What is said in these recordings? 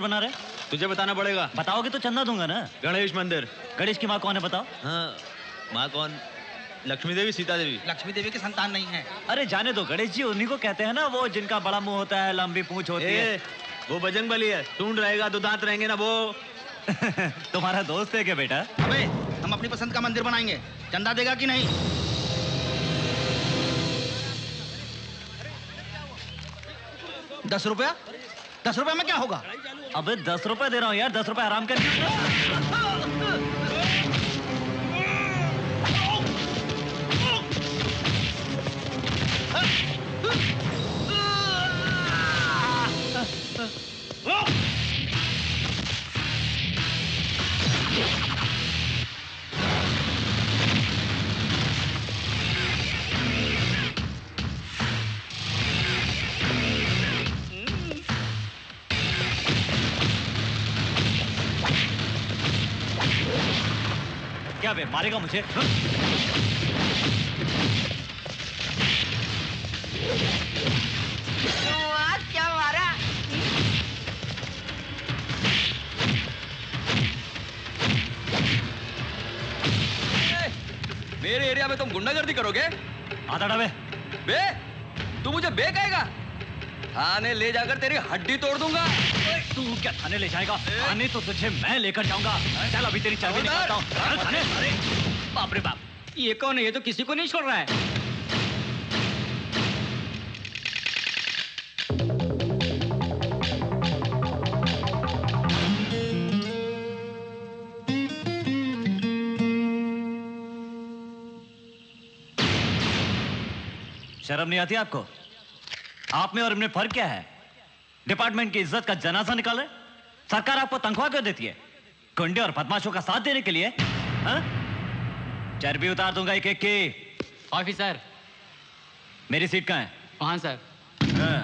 बना रहे? तुझे बताना पड़ेगा। बताओगे तो चंदा दूंगा ना। गणेश मंदिर। गणेश की माँ कौन है बताओ? हाँ, माँ कौन? लक्ष्मी देवी, सीता देवी। लक्ष्मी देवी की संतान नहीं है। अरे जाने दो, गणेश जी उन्हीं को कहते हैं ना, वो जिनका बड़ा मुंह होता है, लंबी पूंछ होती है। वो बजरंगबली है, सूंड रहेगा तो दांत रहेंगे ना वो। तुम्हारा दोस्त है क्या बेटा? अबे, हम अपनी पसंद का मंदिर बनाएंगे, चंदा देगा कि नहीं? ₹10? 10 रुपए में क्या होगा? अबे 10 रुपए दे रहा हूँ यार, 10 रुपए आराम कर। क्या बे, मारेगा मुझे? क्या मारा? मेरे एरिया में तुम गुंडागर्दी करोगे? आधा डबे। बे, तू मुझे बे कहेगा? थाने ले जाकर तेरी हड्डी तोड़ दूंगा। तू क्या थाने ले जाएगा? थाने तो तुझे मैं लेकर जाऊंगा। चल अभी तेरी चाबी निकालता हूँ। चल थाने। अरे बाप रे बाप, ये कौन है? ये तो किसी को नहीं छोड़ रहा है। शर्म नहीं आती आपको? आप में और इनमें फर्क क्या है? डिपार्टमेंट की इज्जत का जनाजा निकाले। सरकार आपको तनख्वाह क्यों देती है? गुंडे और बदमाशों का साथ देने के लिए? हाँ? चर्बी उतार दूंगा एक एक की। ऑफिसर, मेरी सीट कहाँ है? वहां सर। हाँ।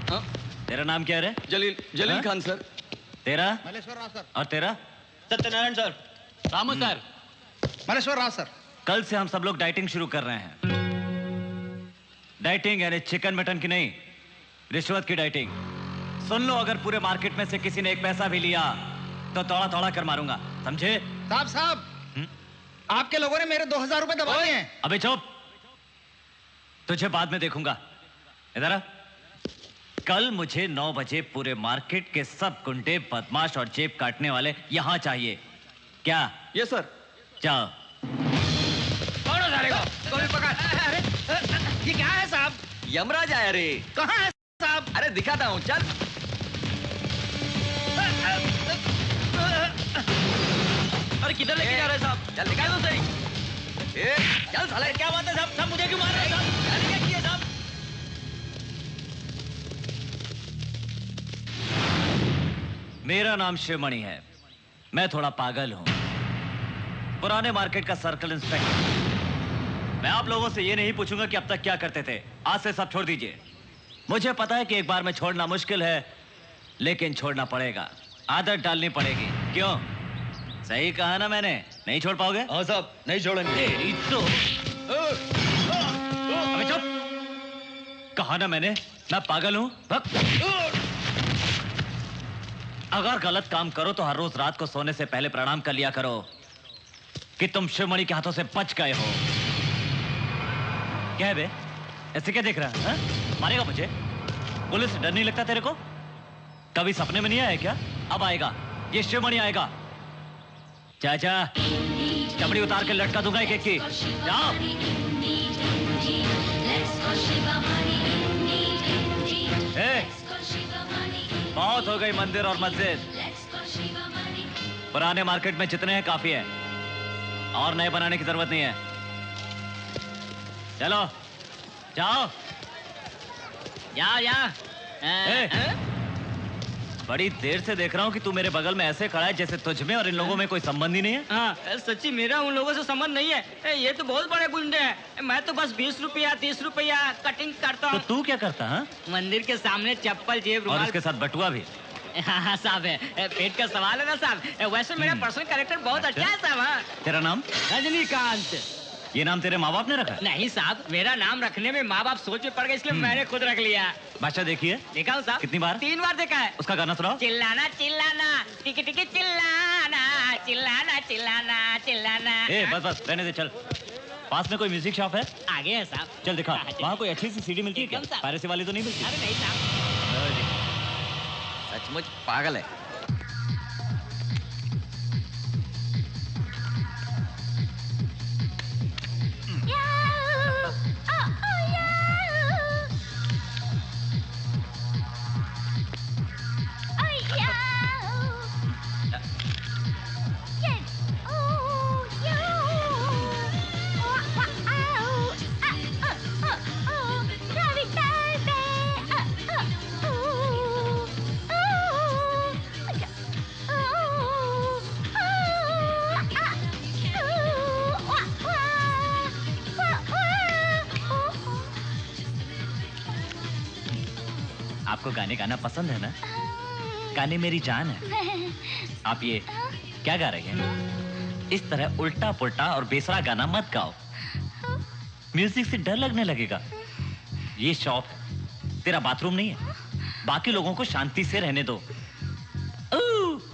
हाँ? तेरा नाम क्या है? जलील हाँ? खान सर। तेरा? मलेश्वर राव सर। और तेरा? Satyanarayan sir. Ramu sir. Maleshwar Rao sir. कल से हम सब लोग डाइटिंग शुरू कर रहे हैं। डाइटिंग यानी चिकन मटन की नहीं, रिश्वत की डाइटिंग। सुन लो, अगर पूरे मार्केट में से किसी ने एक पैसा भी लिया तो तोड़ा तोड़ा कर मारूंगा, समझे? साहब, आपके लोगों ने मेरे 2000 रुपए दबा दिए हैं। अबे चुप, तुझे बाद में देखूंगा। इधर आ। कल मुझे 9 बजे पूरे मार्केट के सब गुंडे, बदमाश और जेब काटने वाले यहां चाहिए। क्या? ये सर। जाओ। कोई पकड़। अरे, ये क्या है साहब? यमराज आया रे। कहाँ है साहब? अरे दिखाता हूँ, चल। अरे किधर लेके जा रहे हैं साहब? चल दिखा दो सही। चल साले। क्या बात है साहब? साहब मुझे क्यों मार रहे हैं साहब? मैंने क्या किया साहब? मेरा नाम शिवमणि है। मैं थोड़ा पागल हूं। पुराने मार्केट का सर्कल इंस्पेक्टर। मैं आप लोगों से ये नहीं पूछूंगा कि अब तक क्या करते थे। आज से सब छोड़ दीजिए। मुझे पता है कि एक बार में छोड़ना मुश्किल है, लेकिन छोड़ना पड़ेगा। आदत डालनी पड़ेगी। क्यों? सही कहा ना मैंने? नहीं छोड़ पाओगे? हाँ साहब, नहीं छोड़ेंगे। तेरी तो। अबे चुप! कहा ना मैंने, मैं पागल हूं। अगर गलत काम करो तो हर रोज रात को सोने से पहले प्रणाम कर लिया करो कि तुम शिवमणि के हाथों से बच गए हो। क्या है बे? ऐसे क्या देख रहा है? मारेगा मुझे? पुलिस से डर नहीं लगता तेरे को? कभी सपने में नहीं आया क्या? अब आएगा, ये शिवमणि आएगा। चाचा, चमड़ी उतार के लटका दूंगा एक एक की। जाओ। बहुत हो गई मंदिर और मस्जिद। पुराने मार्केट में जितने हैं काफी है, और नए बनाने की जरूरत नहीं है। चलो जाओ। बड़ी देर से देख रहा हूँ कि तू मेरे बगल में ऐसे खड़ा है जैसे तुझ में और इन लोगों में कोई संबंध ही नहीं है। हाँ, सच्ची मेरा उन लोगों से संबंध नहीं है। ये तो बहुत बड़े गुंडे हैं। मैं तो बस 20 रुपया 30 रुपया कटिंग करता हूँ। तो तू क्या करता है? मंदिर के सामने चप्पल, जेब, और रुमाल। इसके साथ बटुआ भी। हाँ साहब, पेट का सवाल है ना साहब। वैसे मेरा पर्सनल कैरेक्टर बहुत अच्छा है साहब। तेरा नाम? रजनीकांत। ये नाम तेरे माँ बाप ने रखा? नहीं साहब, मेरा नाम रखने में माँ बाप सोच में पड़ गए, इसलिए मैंने खुद रख लिया। बादशाह देखिए। देखा हूँ साहब। कितनी बार? 3 बार देखा है। उसका गाना सुनाओ। चिल्लाना चिल्लाना टिकी टिकी चिल्लाना चिल्लाना चिल्लाना चिल्लाना। ए बस बस रहने दे, चल। पास में कोई म्यूजिक शॉप है? आगे है साहब। चल दिखा। हाँ, चलिए। वहाँ कोई अच्छी सी सीडी मिलती है क्या? एकदम साहब। पायरेसी वाली तो नहीं मिलती? अरे नहीं साहब। सचमुच पागल है। आपको गाने गाना पसंद है ना? गाने मेरी जान है। आप ये क्या गा रहे हैं? इस तरह उल्टा पुल्टा और बेसरा गाना मत गाओ। म्यूजिक से डर लगने लगेगा। ये शॉप तेरा बाथरूम नहीं है। बाकी लोगों को शांति से रहने दो।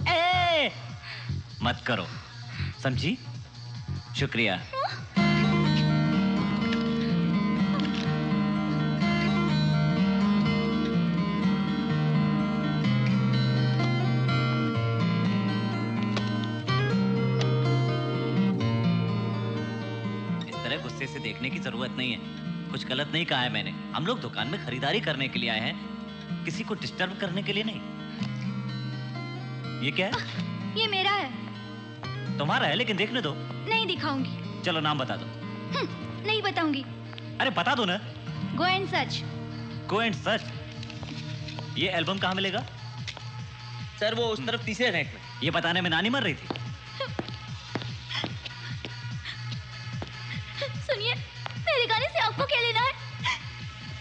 ए! मत करो, समझी? शुक्रिया। गुस्से से देखने की जरूरत नहीं है। कुछ गलत नहीं कहा है मैंने। हम लोग दुकान में खरीदारी करने के लिए आए हैं, किसी को डिस्टर्ब करने के लिए नहीं। ये क्या है? ये मेरा है। तुम्हारा है लेकिन देखने दो। नहीं दिखाऊंगी। चलो नाम बता दो। नहीं बताऊंगी। अरे बता दो ना। Go and search. Go and search. ये एल्बम कहाँ मिलेगा? सर वो उस तरफ तीसरे रैक में। ये बताने में नानी मर रही थी। सुनिए, मेरे गाने से आपको क्या लेना है?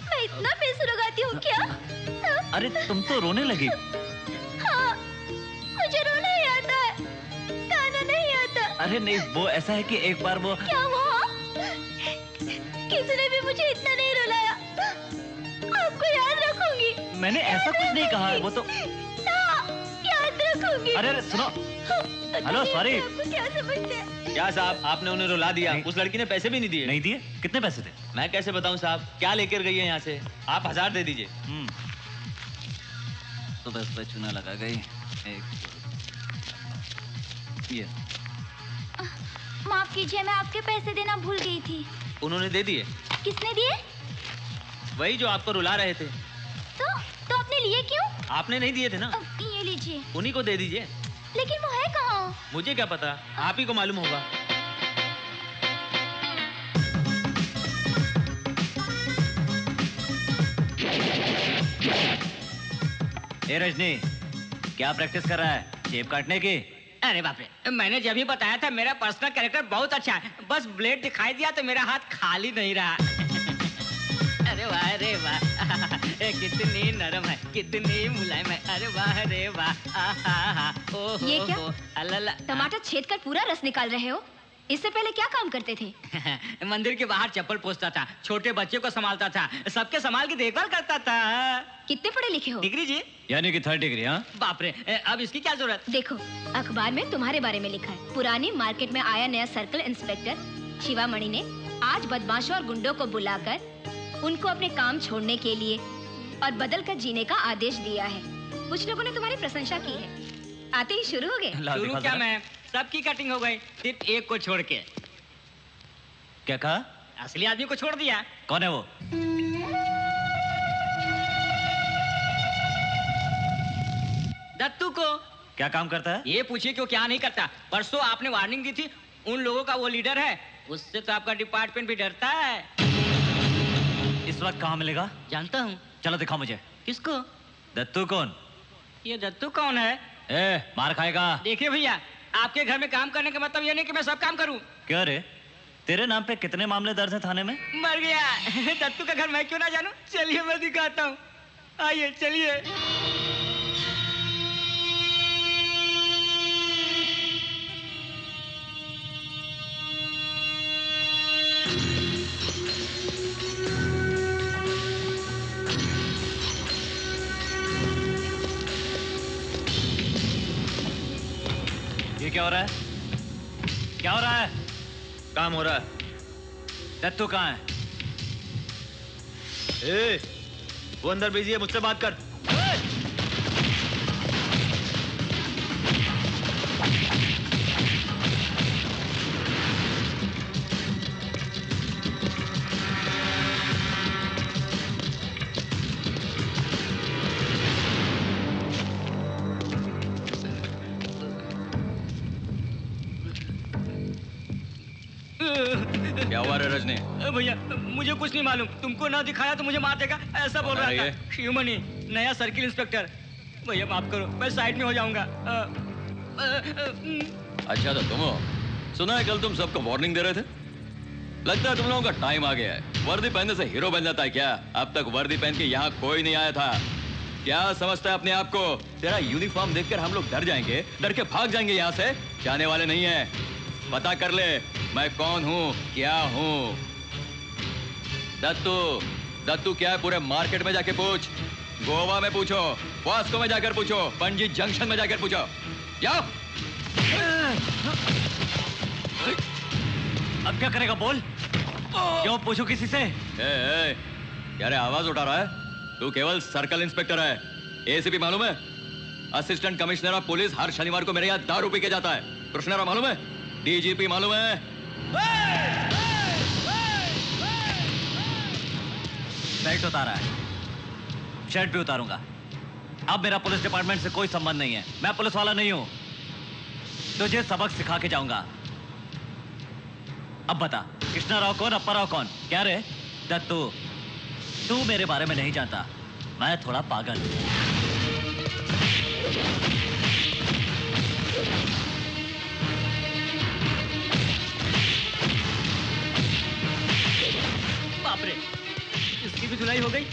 मैं इतना बेसुरा गाती हूँ क्या? अरे तुम तो रोने लगी। हाँ, मुझे रोना ही आता है, गाना नहीं आता। अरे नहीं, वो ऐसा है कि एक बार वो क्या हुआ? किसी ने भी मुझे इतना नहीं रुलाया। आपको याद रखूंगी। मैंने ऐसा कुछ नहीं कहा। वो तो ना, याद रखूंगी। अरे सुनो। Hello sorry. आपको क्या समझते हैं? क्या साहब, आपने उन्हें रुला दिया। उस लड़की ने पैसे भी नहीं दिए। नहीं दिए? कितने पैसे थे? मैं कैसे बताऊं साहब, क्या लेकर गई है यहाँ से? आप 1000 दे दीजिए। तो बस चूना लगा गई। ये माफ कीजिए, मैं आपके पैसे देना भूल गई थी। उन्होंने दे दिए। किसने दिए? वही जो आपको रुला रहे थे। तो आपने लिए क्यों? आपने नहीं दिए थे ना। ये लीजिए। उन्हीं को दे दीजिए। लेकिन वो है कहाँ? मुझे क्या पता, आप ही को मालूम होगा। ए रजनी, क्या प्रैक्टिस कर रहा है? जेब काटने की? अरे बाप रे, मैंने जब ही बताया था मेरा पर्सनल कैरेक्टर बहुत अच्छा है। बस ब्लेड दिखाई दिया तो मेरा हाथ खाली नहीं रहा। अरे वाह रे वाह, कितनी नरम है, कितनी मुलायम है। अरे वाह रे वाह। ये क्या? अल्लाह। टमाटर छेद कर पूरा रस निकाल रहे हो? इससे पहले क्या काम करते थे? मंदिर के बाहर चप्पल पोंछता था, छोटे बच्चे को संभालता था, सबके संभाल की देखभाल करता था। कितने पढ़े लिखे हो? डिग्री जी। यानी कि 3rd डिग्री? हाँ। बाप रे, अब इसकी क्या जरूरत? देखो, अखबार में तुम्हारे बारे में लिखा है। पुरानी मार्केट में आया नया सर्कल इंस्पेक्टर शिवामणि ने आज बदमाशों और गुंडों को बुलाकर उनको अपने काम छोड़ने के लिए और बदल कर जीने का आदेश दिया है। कुछ लोगों ने तुम्हारी प्रशंसा की है। आते ही शुरू हो गए। शुरू क्या मैं, सबकी कटिंग हो गई, सिर्फ एक को छोड़ के। क्या कहा? असली आदमी को छोड़ दिया। कौन है वो? दत्तू को। क्या काम करता है? ये पूछिए क्यों क्या नहीं करता। परसों आपने वार्निंग दी थी, उन लोगों का वो लीडर है, उससे तो आपका डिपार्टमेंट भी डरता है। इस वक्त कहाँ मिलेगा? जानता हूँ। चलो दिखाओ मुझे। किसको? दत्तू कौन? ये दत्तू कौन है? मार खाएगा। देखिए भैया, आपके घर में काम करने का मतलब ये नहीं कि मैं सब काम करूं। क्या रे, तेरे नाम पे कितने मामले दर्ज हैं थाने में? मर गया। दत्तू का घर मैं क्यों ना जानूं? चलिए मैं दिखाता हूँ, आइए चलिए। क्या हो रहा है? क्या हो रहा है? काम हो रहा है। दत्तू कहाँ है? ए, वो अंदर बिजी है, मुझसे बात कर। क्या हुआ रे रजनी? भैया मुझे कुछ नहीं मालूम, तुमको ना दिखाया तो मुझे मार देगा, ऐसा बोल रहा था शिवमणि, नया सर्किल इंस्पेक्टर। भैया माफ करो, मैं साइड में हो जाऊंगा। अच्छा तो तुम हो? सुना है कल तुम सबको वार्निंग दे रहे थे? लगता है तुम लोगों का टाइम आ गया है। वर्दी पहनने से हीरो बन जाता है क्या? अब तक वर्दी पहन के यहाँ कोई नहीं आया था। क्या समझता है अपने आप को? तेरा यूनिफॉर्म देखकर हम लोग डर जाएंगे, डर के भाग जाएंगे यहाँ से। जाने वाले नहीं है। पता कर ले मैं कौन हूँ, क्या हूँ। दत्तू क्या है पूरे मार्केट में जाके पूछ, गोवा में पूछो, वास्को में जाकर पूछो, पणजी जंक्शन में जाकर पूछो। जाओ। अब क्या करेगा बोल? क्यों पूछो किसी से? क्या रे आवाज उठा रहा है? तू केवल सर्कल इंस्पेक्टर है। एसीपी मालूम है? असिस्टेंट कमिश्नर ऑफ पुलिस हर शनिवार को मेरे यहाँ दारू पी के जाता है। कृष्णा मालूम है? डीजीपी मालूम है? बेल्ट उतारा है, शर्ट भी उतारूंगा। अब मेरा पुलिस डिपार्टमेंट से कोई संबंध नहीं है। मैं पुलिस वाला नहीं हूं। तुझे सबक सिखा के जाऊंगा। अब बता, कृष्णा राव कौन, अप्पा राव कौन? क्या रे दत्तू, तू मेरे बारे में नहीं जानता। मैं थोड़ा पागल हूं। बाप रे, इसकी भी धुलाई हो गई।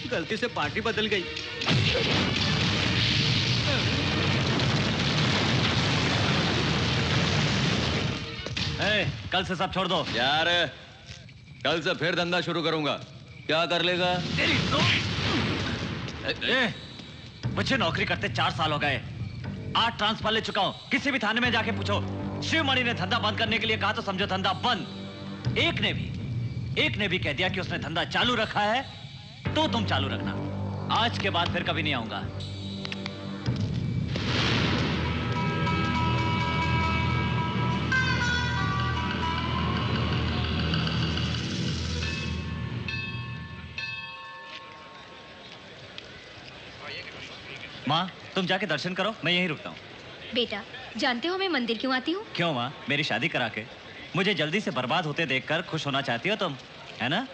गलती से पार्टी बदल गई। कल से सब छोड़ दो यार। कल से फिर धंधा शुरू करूंगा। क्या कर लेगा? तेरी तो मुझे नौकरी करते 4 साल हो गए। 8 ट्रांसफर ले चुका हूं। किसी भी थाने में जाके पूछो, शिवमणि ने धंधा बंद करने के लिए कहा तो समझो धंधा बंद। एक ने भी कह दिया कि उसने धंधा चालू रखा है तो तुम चालू रखना। आज के बाद फिर कभी नहीं आऊंगा। माँ, तुम जाके दर्शन करो, मैं यहीं रुकता हूँ। बेटा, जानते हो मैं मंदिर क्यों आती हूँ? क्यों माँ? मेरी शादी करा के मुझे जल्दी से बर्बाद होते देखकर खुश होना चाहती हो तुम, है ना?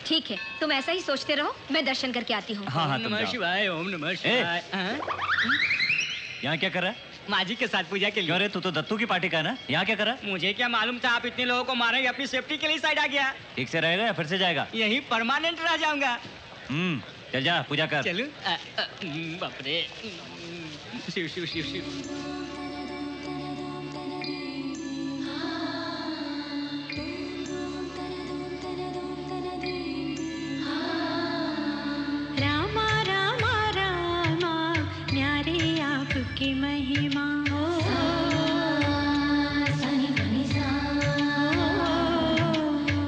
ठीक है, तुम ऐसा ही सोचते रहो। मैं दर्शन करके आती हूँ। हाँ, ओम नमः शिवाय, ओम नमः शिवाय। यहाँ क्या कर रहा है? माँ जी के साथ पूजा के लिए। अरे तू तो दत्तू की पार्टी का है ना? यहाँ क्या कर रहा है? मुझे क्या मालूम था आप इतने लोगों को मारेंगे। अपनी सेफ्टी के लिए साइड आ गया। ठीक से रहेगा या फिर से जाएगा? यही परमानेंट रह जाऊंगा। चल जा, पूजा कर। चलूं? बाप रे। शिव शिव शिव शिव। रामा रामा रामा न्यारे आपकी महिमा।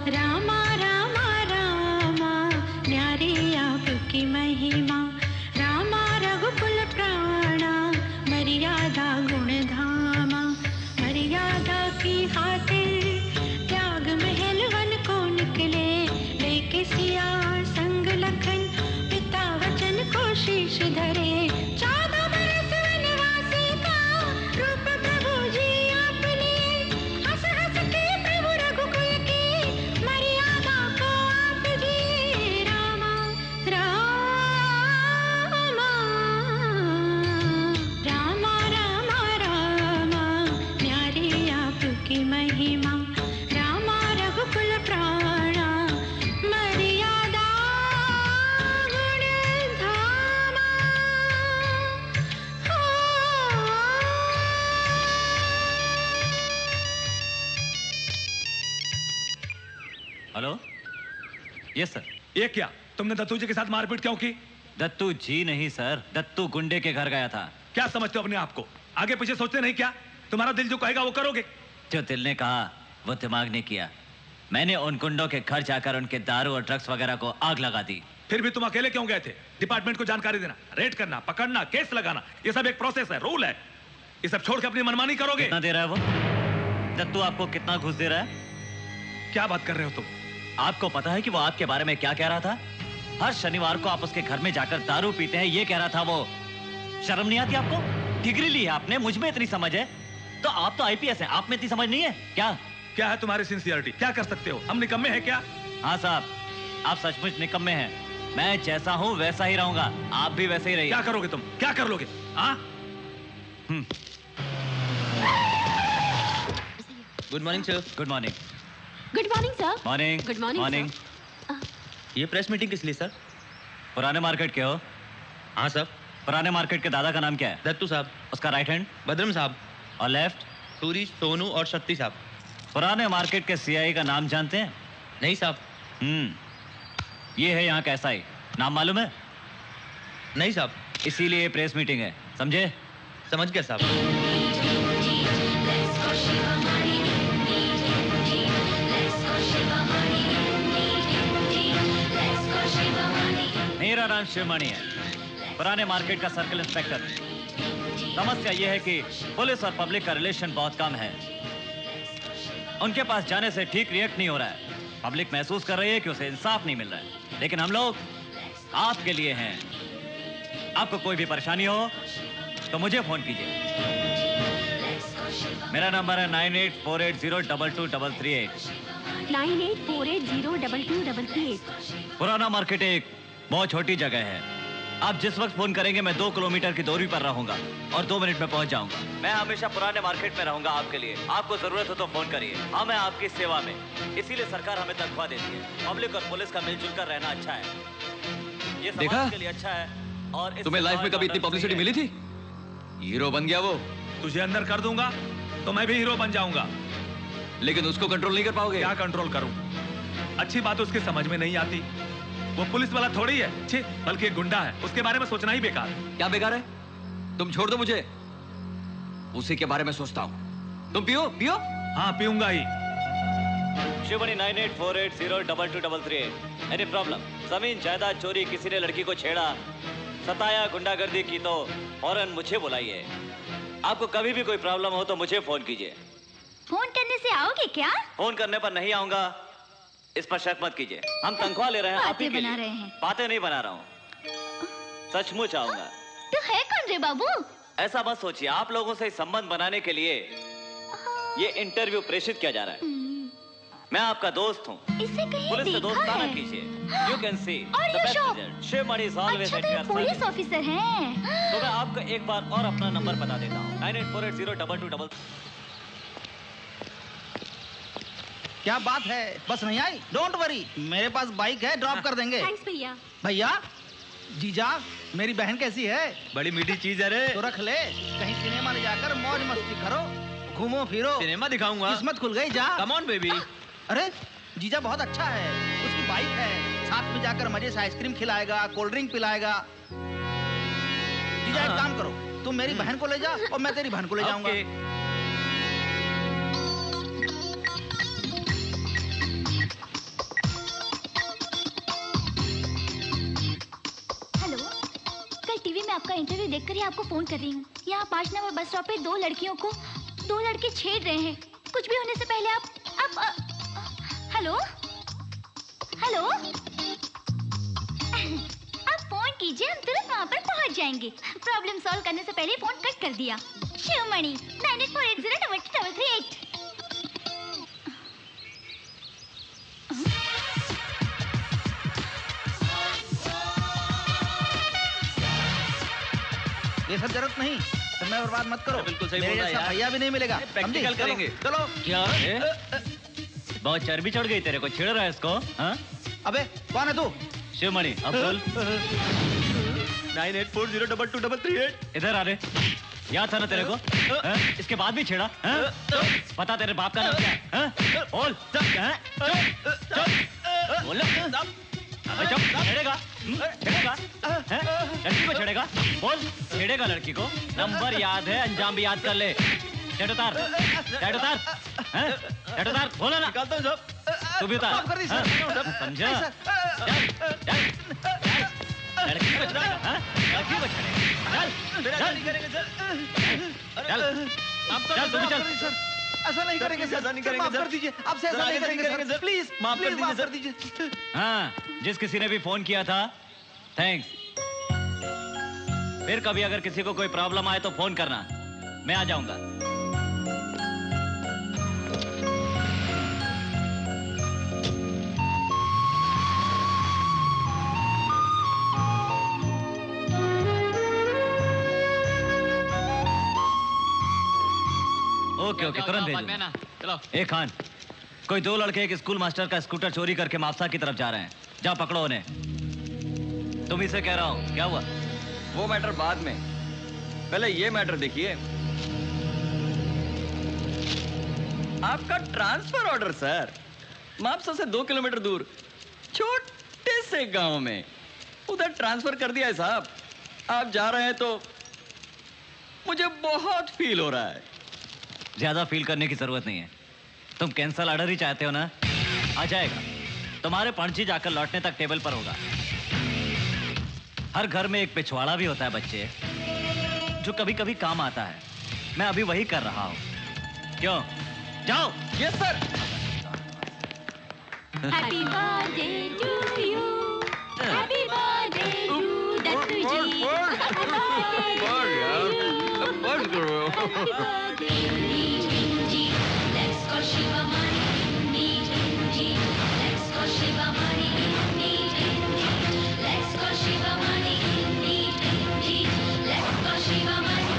रामा रामा रामा न्यारे आपकी महिमा। रामा रघुकुल प्राणा मर्यादा गुण धामा। मर्यादा की खातिर त्याग महल वन को निकले। लेके सिया संग लखन पिता वचन को शीश धरे। 14 बरस वनवासी का रूप प्रभु जी आपने। हंस हंस के प्रभु रघुकुल की मर्यादा को आप दिए। रामा रामा रामा रामा रामा न्यारी आपकी महिमा। रामा रघुकुल प्राणा मर्यादा गुण धामा। Hello, yes sir. ये क्या, तुमने दत्तू जी के साथ मारपीट क्यों की? दत्तू जी नहीं सर, दत्तू गुंडे के घर गया था। क्या समझते हो अपने आप को? आगे पीछे सोचते नहीं क्या? तुम्हारा दिल जो कहेगा वो करोगे। जो दिल ने कहा वो दिमाग ने किया। मैंने उन गुंडों के घर जाकर उनके दारू और ड्रग्स वगैरह को आग लगा दी। फिर भी तुम अकेले क्यों गए थे? डिपार्टमेंट को जानकारी देना, रेड करना, पकड़ना, केस लगाना, ये सब एक प्रोसेस है, रूल है। ये सब छोड़ के अपनी मनमानी करोगे। कितना दे रहा है वो? दत्तू आपको कितना घूस दे रहा है? क्या बात कर रहे हो तुम? आपको पता है कि वो आपके बारे में क्या कह रहा था? हर शनिवार को आप उसके घर में जाकर दारू पीते हैं, ये कह रहा था वो। शर्म नहीं आती आपको? डिग्री ली है आपने, मुझ में इतनी समझ है तो आप तो आईपीएस हैं, आप में इतनी समझ नहीं है क्या? क्या है तुम्हारी सिंसियरिटी? क्या कर सकते हो? हम निकम्मे हैं क्या? हाँ साहब, आप सचमुच निकम्मे हैं। मैं जैसा हूँ वैसा ही रहूंगा, आप भी वैसे ही रहिए। क्या करोगे तुम? क्या कर लोगे? हाँ? Good morning sir. Good morning. Good morning sir. Morning. Good morning morning. ये प्रेस मीटिंग किस लिए सर? पुराने मार्केट के हो? हाँ सर। पुराने मार्केट के दादा का नाम क्या है? दत्तू साहब। उसका राइट हैंड? भद्रम साहब। और लेफ्ट? सूरी, सोनू और शक्ति साहब। पुराने मार्केट के सीआई का नाम जानते हैं? नहीं साहब। ये है यहाँ का एसआई, नाम मालूम है? नहीं साहब। इसीलिए ये प्रेस मीटिंग है, समझे? समझ गया साहब। मेरा नाम शिवमणि है, पुराने मार्केट का सर्कल इंस्पेक्टर। समस्या यह है कि पुलिस और पब्लिक का रिलेशन बहुत कम है। उनके पास जाने से ठीक रिएक्ट नहीं हो रहा है। पब्लिक महसूस कर रही है कि उसे इंसाफ नहीं मिल रहा है, लेकिन हम लोग आपके लिए हैं। आपको कोई भी परेशानी हो तो मुझे फोन कीजिए। मेरा नंबर है 9848022338। 9848022338। पुराना मार्केट एक बहुत छोटी जगह है। आप जिस वक्त फोन करेंगे मैं 2 किलोमीटर की दूरी पर रहूंगा और 2 मिनट में पहुंच जाऊंगा। मैं हमेशा पुराने मार्केट में रहूंगा आपके लिए। आपको जरूरत हो तो फोन करिए, हम हैं आपकी सेवा में। इसीलिए सरकार हमें तनख्वाह देती है। पब्लिक और पुलिस का मिलजुल कर रहना अच्छा है, ये देखा? समाज के लिए अच्छा है। और तुम्हें लाइफ में कभी इतनी पब्लिसिटी मिली थी? हीरो बन गया वो। तुझे अंदर कर दूंगा तो मैं भी हीरो बन जाऊंगा। लेकिन उसको कंट्रोल नहीं कर पाओगे। क्या कंट्रोल करूं? अच्छी बात उसके समझ में नहीं आती। वो पुलिस वाला थोड़ी है, छे, बल्कि एक गुंडा है। उसके बारे में सोचना ही बेकार। क्या बेकार है? तुम छोड़ दो मुझे, उसी के बारे में सोचता हूँ। तुम पियो पियो। हाँ पीऊंगा ही। शिवमणि 9848022338। Any problem? जमीन जायदाद चोरी, किसी ने लड़की को छेड़ा, सताया, गुंडागर्दी की तो फौरन मुझे बुलाइए। आपको कभी भी कोई प्रॉब्लम हो तो मुझे फोन कीजिए। फोन करने से आओगे क्या? फोन करने पर नहीं आऊंगा, इस पर शक मत कीजिए। हम तनख्वाह ले रहे हैं आप ही के बना लिए। रहे हैं। बातें नहीं बना रहा हूँ, सचमुच आऊंगा। तो है कौन रे बाबू? ऐसा मत सोचिए, आप लोगों से संबंध बनाने के लिए ये इंटरव्यू प्रेषित किया जा रहा है। मैं आपका दोस्त हूँ, इसे कहीं पुलिस से देखा दोस्ताना है। कीजिए। यू कैन सी और द ये best shop? Result. Sivamani is always अच्छा एट तो ये योर पुलिस सर्विस। ऑफिसर हैं। तो मैं आपको एक बार और अपना नंबर बता देता हूँ, 98480222। क्या बात है, बस नहीं आई? डोंट वरी, मेरे पास बाइक है, ड्रॉप कर देंगे। थैंक्स भैया। भैया, जीजा, मेरी बहन कैसी है? बड़ी मीठी चीज है रे। तो रख ले, कहीं सिनेमा ले जाकर मौज मस्ती करो, घूमो फिरो। सिनेमा दिखाऊंगा। किस्मत खुल गई, जा। Come on baby. अरे जीजा बहुत अच्छा है, उसकी बाइक है, साथ में जाकर मजे से आइसक्रीम खिलाएगा, कोल्ड ड्रिंक पिलाएगा। जीजा एक काम करो, तुम मेरी बहन को ले जा और मैं तेरी बहन को ले जाऊंगा। हेलो, कल टीवी में आपका इंटरव्यू देखकर ही आपको फोन कर रही हूँ। यहाँ 5 नंबर बस स्टॉप पे 2 लड़कियों को 2 लड़के छेड़ रहे हैं। कुछ भी होने से पहले आप हेलो हेलो आप फोन कीजिए, हम तुरंत वहाँ पर पहुँच जाएंगे। प्रॉब्लम सॉल्व करने से पहले फोन कट कर दिया। शिवमणि 9848022338। ये सब जरूरत नहीं, समय बर्बाद मत करो। बिल्कुल सही मेरे बोल रहा जैसा यार। भैया भी नहीं मिलेगा। प्रैक्टिकल समझी? करेंगे। चलो क्या बहुत चर्बी चढ़ गई तेरे को, छिड़ रहा है इसको? हाँ? अबे कौन है तू? शिवमणि अब बोल। 9840222338। इधर आ रे, याद था ना तेरे को? हाँ? इसके बाद भी छेड़ा? हाँ? पता तेरे बाप का नाम क्या है? हाँ? बोल। हाँ? बोल। अबे चुप, छेड़ेगा? छेड़ेगा? हैं? लड़की को छेड़ेगा? बोल, छेड़ेगा लड़की को? नंबर याद है, अंजाम भी याद कर ले। टेट उतार, टेट उतार, हैं? टेट उतार, बोला ना? निकालता हूँ साहब। तू भी उतार। माफ कर दीजिए, हाँ? सर। समझा? नहीं, सर। चल, लड़की को छेड़ेगा, हाँ? लड़की को छेड़ेगा। चल, ऐसा नहीं करेंगे सर। चल, चल, तू भी चल। सर, ऐसा नहीं करेंगे सर। ऐसा नहीं सर, करेंगे माफ सर। कर दीजिए, आपसे ऐसा सर, नहीं आगे करेंगे करेंगे सर। सर। प्लीज माफ कर दीजिए, माफ सर। कर दीजिए। हाँ, जिस किसी ने भी फोन किया था, थैंक्स। फिर कभी अगर किसी को कोई प्रॉब्लम आए तो फोन करना, मैं आ जाऊंगा। ओके ओके, तुरंत भेजूंगा। चलो। ए खान, कोई दो लड़के एक स्कूल मास्टर का स्कूटर चोरी करके माफसा की तरफ जा रहे हैं। जाओ पकड़ो उन्हें। तुम इसे कह रहा हूं, क्या हुआ? वो मैटर बाद में, पहले ये मैटर देखिए। आपका ट्रांसफर ऑर्डर सर, मापसा से 2 किलोमीटर दूर छोटे से गांव में उधर ट्रांसफर कर दिया है साहब। आप जा रहे हैं तो मुझे बहुत फील हो रहा है। ज्यादा फील करने की जरूरत नहीं है। तुम कैंसल ऑर्डर ही चाहते हो ना? आ जाएगा। तुम्हारे पर्ची जाकर लौटने तक टेबल पर होगा। हर घर में एक पिछवाड़ा भी होता है बच्चे, जो कभी कभी काम आता है। मैं अभी वही कर रहा हूं। क्यों? जाओ। Yes sir. Happy birthday to you, happy birthday to Dattu ji, happy birthday ji. Let's go Shiva Mani, ji. Let's go Shiva Mani, ji. Let's go Shiva Mani, ji. Let's go Shiva Mani.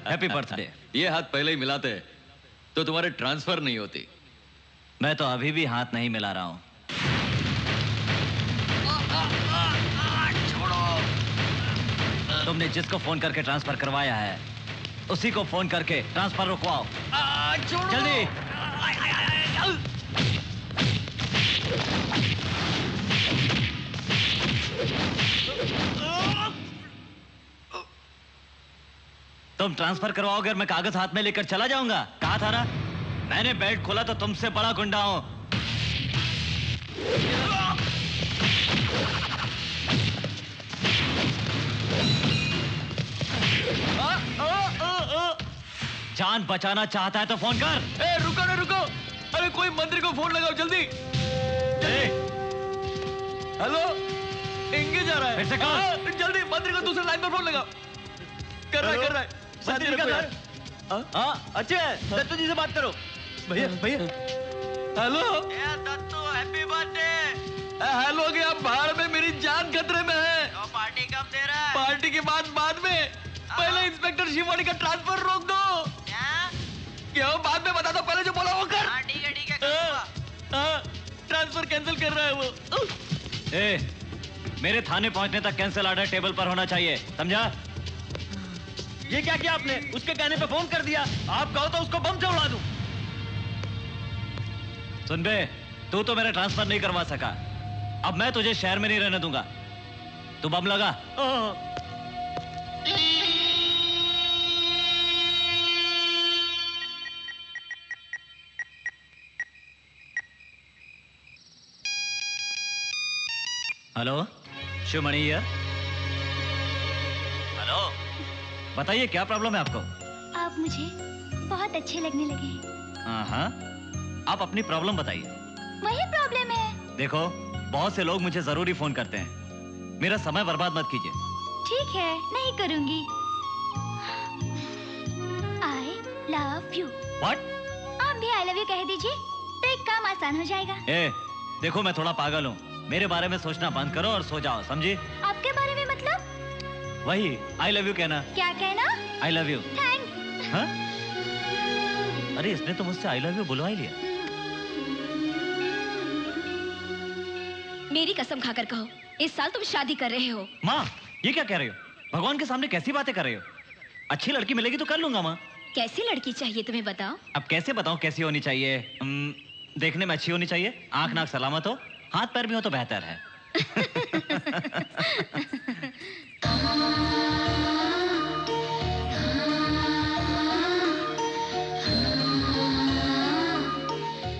Happy birthday. ये हाथ पहले ही मिलाते तो तुम्हारे ट्रांसफर नहीं होती। मैं तो अभी भी हाथ नहीं मिला रहा हूं। तुमने जिसको फोन करके ट्रांसफर करवाया है, उसी को फोन करके ट्रांसफर रुकवाओ। जल्दी। तुम ट्रांसफर करवाओगे और मैं कागज हाथ में लेकर चला जाऊंगा। कहा था ना, मैंने बेल्ट खोला तो तुमसे बड़ा गुंडा हूं। जान बचाना चाहता है तो फोन कर। रुको ना रुको, अरे कोई मंत्री को फोन लगाओ जल्दी। हेलो, एंगेज आ रहा है। फिर से करो। जल्दी मंत्री को दूसरे लाइन पर फोन लगाओ। कर रहा है। मंत्री का सर। हाँ अच्छे दत्तू जी से बात करो। भैया hello Dattu, happy birthday. Hello, क्या भाड़ में मेरी जान खतरे में है। तो पार्टी कब दे रहा है? पार्टी के बाद में पहले इंस्पेक्टर शिवानी का ट्रांसफर रोक दो। क्यों? बाद में बता दो, पहले जो बोला वो कर। ठीक है। ट्रांसफर कैंसिल कर रहा है वो। मेरे थाने पहुंचने तक कैंसिल ऑर्डर टेबल पर होना चाहिए, समझा? ये क्या किया आपने? उसके कहने पे फोन कर दिया। आप कहो तो उसको बम से उड़ा दूं। सुन बे, तू तो मेरा ट्रांसफर नहीं करवा सका। अब मैं तुझे शहर में नहीं रहने दूंगा। तू बम लगा। Hello, Sivamani here. हेलो, बताइए क्या प्रॉब्लम है आपको? आप मुझे बहुत अच्छे लगने लगे हैं। हाँ, आप अपनी प्रॉब्लम बताइए। वही प्रॉब्लम है। देखो, बहुत से लोग मुझे जरूरी फोन करते हैं। मेरा समय बर्बाद मत कीजिए। ठीक है, नहीं करूंगी। I love you। What? आप भी I love you कह दीजिए तो एक काम आसान हो जाएगा। देखो, मैं थोड़ा पागल हूँ। मेरे बारे में सोचना बंद करो और सो जाओ, समझी? आपके बारे में मतलब? वही I love you कहना। क्या कहना? I love you। थैंक्स। हाँ? अरे इसने तो मुझसे I love you बुलवा ही लिया। मेरी कसम खाकर कहो, इस साल तुम शादी कर रहे हो। माँ, ये क्या कह रहे हो? भगवान के सामने कैसी बातें कर रहे हो? अच्छी लड़की मिलेगी तो कर लूंगा माँ। कैसी लड़की चाहिए तुम्हें बताओ? अब कैसे बताऊं कैसी होनी चाहिए? देखने में अच्छी होनी चाहिए, आंख नाक सलामत हो, हाथ पैर भी हो तो बेहतर है।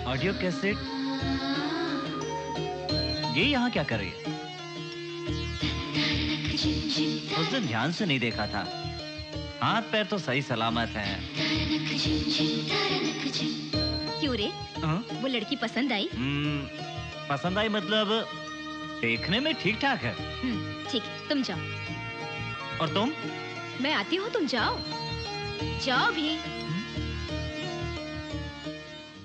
ऑडियो कैसेट ये यहाँ क्या कर रही है? उस दिन ध्यान से नहीं देखा था, हाथ पैर तो सही सलामत हैं। क्यों रे? वो लड़की पसंद आई? पसंद आई मतलब देखने में ठीक ठाक है। ठीक, तुम जाओ। और तुम? मैं आती हूँ, तुम जाओ। जाओ भी।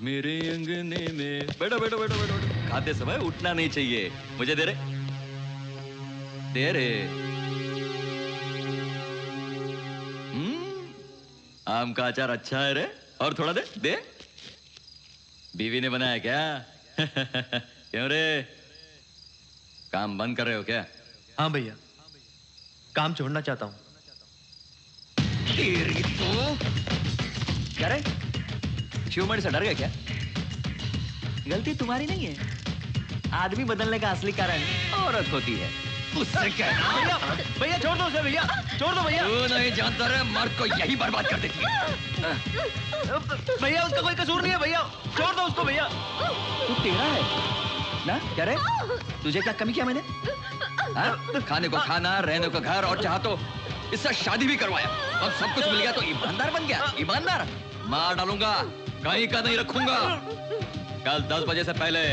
मेरे अंगने में बैठो बैठो बैठो बैठो। खाते समय उठना नहीं चाहिए। मुझे दे रे, दे रे। आम का अचार अच्छा है रे, और थोड़ा दे दे। बीवी ने बनाया क्या? क्यों रे, काम बंद कर रहे हो क्या? हाँ भैया, काम छोड़ना चाहता हूँ। तेरी तो क्या रे, शिवमणि से डर गया क्या? गलती तुम्हारी नहीं है, आदमी बदलने का असली कारण औरत होती है। उससे कहना भैया, भैया छोड़ दो उसे, भैया छोड़ दो भैया। तू नहीं जानता रे, मर्द को यही बर्बाद कर देती है। भैया उसका कोई कसूर नहीं है भैया, छोड़ दो उसको भैया। तू तेरा है ना? क्या रे, तुझे क्या कमी किया मैंने? खाने को खाना, रहने को घर, और चाह तो इससे शादी भी करवाया, और सब कुछ मिल गया तो ईमानदार बन गया। ईमानदार? मार डालूंगा, कहीं का नहीं रखूंगा। कल 10 बजे से पहले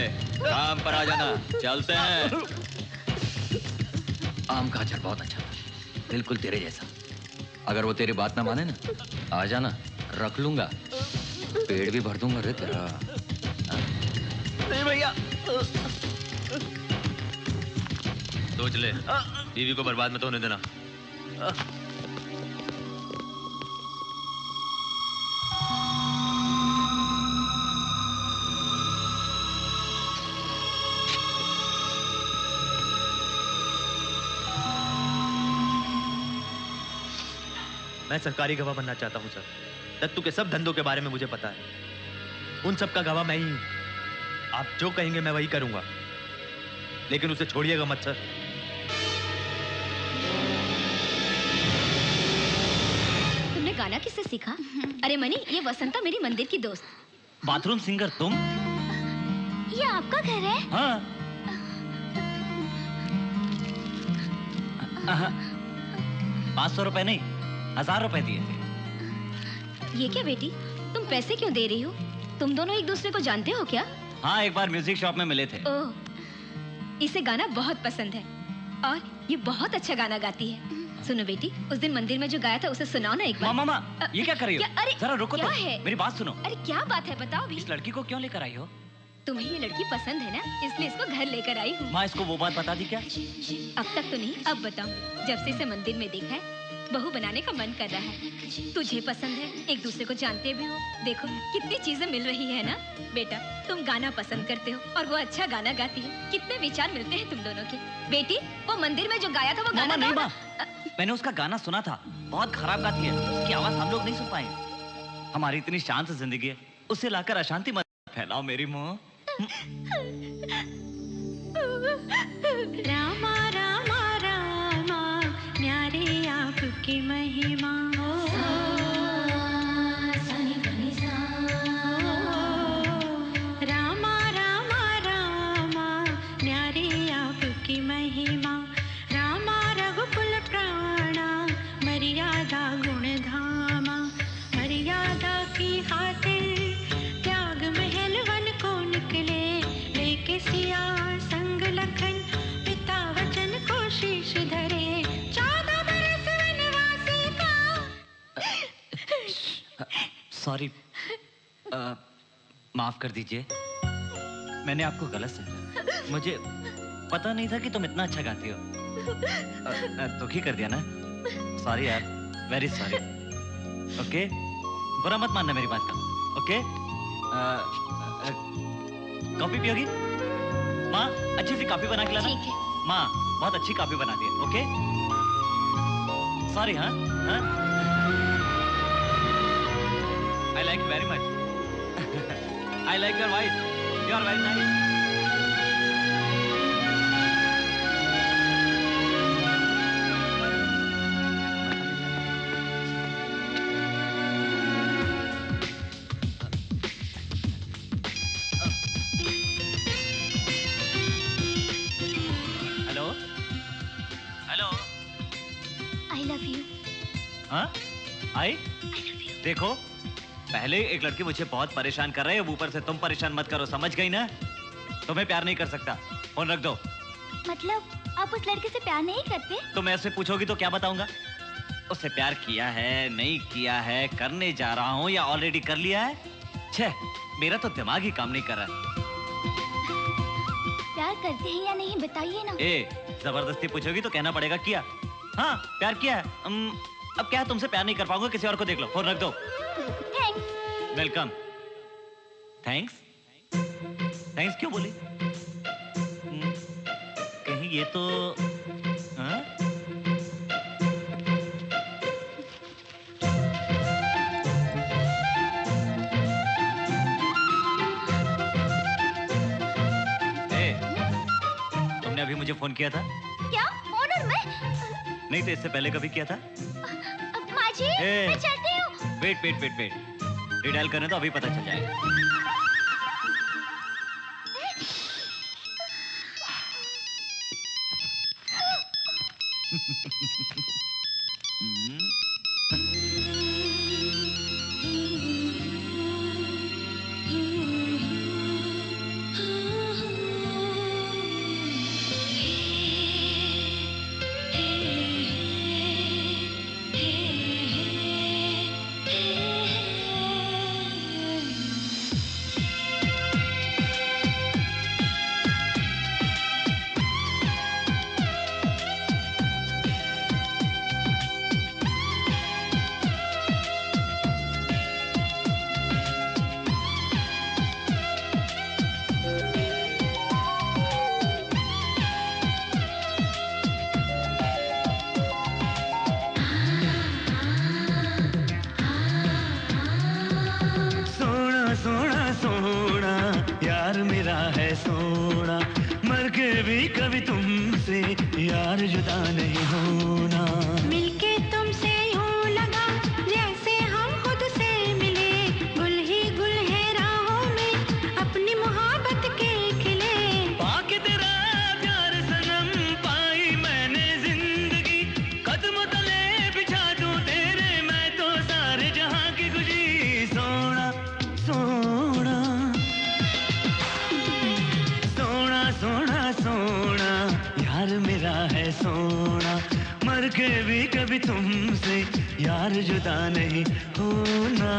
काम पर आ जाना। चलते हैं। आम का अचार बहुत अच्छा था, बिल्कुल तेरे जैसा। अगर वो तेरी बात ना माने ना, आ जाना, रख लूंगा, पेड़ भी भर दूंगा रे तेरा। नहीं भैया। सोच ले, बीवी को बर्बाद मत होने देना। मैं सरकारी गवाह बनना चाहता हूं सर। दत्तू के सब धंधों के बारे में मुझे पता है, उन सब का गवाह मैं ही हूं। आप जो कहेंगे मैं वही करूंगा, लेकिन उसे छोड़िएगा मत सर। तुमने गाना किससे सीखा? अरे मनी, ये वसंता मेरी मंदिर की दोस्त। बाथरूम सिंगर तुम? ये आपका घर है? हाँ। 500 रुपए नहीं, 1000 रुपए दिए थे। ये क्या बेटी, तुम पैसे क्यों दे रही हो? तुम दोनों एक दूसरे को जानते हो क्या? हाँ, एक बार म्यूजिक शॉप में मिले थे। ओह, इसे गाना बहुत पसंद है और ये बहुत अच्छा गाना गाती है। सुनो बेटी, उस दिन मंदिर में जो गाया था उसे सुनाओ ना एक बार। मामा, ये क्या कर रही हो? अरे जरा रुको क्या तो, है? मेरी बात सुनो। अरे क्या बात है, बताओ भी। इस लड़की को क्यों लेकर आई हो? तुम्हें ये लड़की पसंद है ना, इसलिए इसको घर लेकर आई हूँ। माँ, इसको वो बात बता दी क्या? अब तक तो नहीं, अब बताऊं। जब से इसे मंदिर में देखा है, बहू बनाने का मन कर रहा है। तुझे पसंद है, एक दूसरे को जानते भी हो। देखो कितनी चीजें मिल रही है ना। बेटा, तुम गाना पसंद करते हो और वो अच्छा गाना गाती है। कितने विचार मिलते हैं तुम दोनों के। बेटी, वो मंदिर में जो गाया था वो गाना नहीं गाओ माँ, मैंने उसका गाना सुना था, बहुत खराब गाती है। उसकी आवाज हम लोग नहीं सुन पाए। हमारी इतनी शांत जिंदगी है, उसे लाकर अशांति मत फैलाओ मेरी माँ। रामा रामा रामा न्यारे आपकी महिमा। रामा रामा रामा न्यारे आपकी महिमा। रामा रघुकुल प्राणा मर्यादा गुण धामा। मर्यादा की खातिर त्याग महल वन को निकले, लेके सिया संग लखन पिता वचन को शीश धरे। 14 बरस वनवासी का। सॉरी, माफ कर दीजिए, मैंने आपको गलत समझा। मुझे पता नहीं था कि तुम इतना अच्छा गाती हो। दुखी कर दिया ना? सॉरी यार, वेरी सॉरी। ओके, बुरा मत मानना मेरी बात का। ओके, कॉफी पियोगी? माँ, अच्छी सी कॉफी बना के लाना। ठीक है। माँ, बहुत अच्छी कॉफी बनाती है। Okay, sorry. हाँ हाँ। I like very much. I like your voice. You are very nice. Hello hello I love you. हाँ आई देखो, पहले एक लड़की मुझे बहुत परेशान कर रही है, अब ऊपर से तुम परेशान मत करो, समझ गई ना? तुम्हें प्यार नहीं कर सकता, फोन रख दो। मतलब आप उस लड़के से प्यार नहीं करते? तुम ऐसे पूछोगी तो क्या बताऊंगा? उससे प्यार किया है, नहीं किया है, करने जा रहा हूँ या ऑलरेडी कर लिया है? छे, मेरा तो दिमाग ही काम नहीं कर रहा। प्यार करते हैं या नहीं बताइए ना। जबरदस्ती पूछोगी तो कहना पड़ेगा किया। हाँ प्यार किया है। अब क्या है, तुमसे प्यार नहीं कर पाऊंगा, किसी और को देख लो। फोन रख दो। थैंक्स। वेलकम। थैंक्स? थैंक्स क्यों बोली? कहीं ये तो हाँ? तुमने अभी मुझे फोन किया था? क्या? फोन और मैं? नहीं तो इससे पहले कभी किया था? माँ जी, मैं चलती हूँ। Wait wait wait wait, redial करने तो अभी पता चल जाएगा। कभी तुमसे यार जुदा नहीं होना। मिलके तुमसे यूं लगा जैसे हम खुद से मिले, गुल ही गुल है राहों में अपनी मोहब्बत के खिले। पाके तेरा प्यार सनम पाई मैंने जिंदगी, कदम तले बिछा दूं तेरे मैं तो सारे जहां की खुशी। सोना सोना सोना सोना सोना यार मेरा है सोना, मर के भी कभी तुमसे यार जुदा नहीं होना।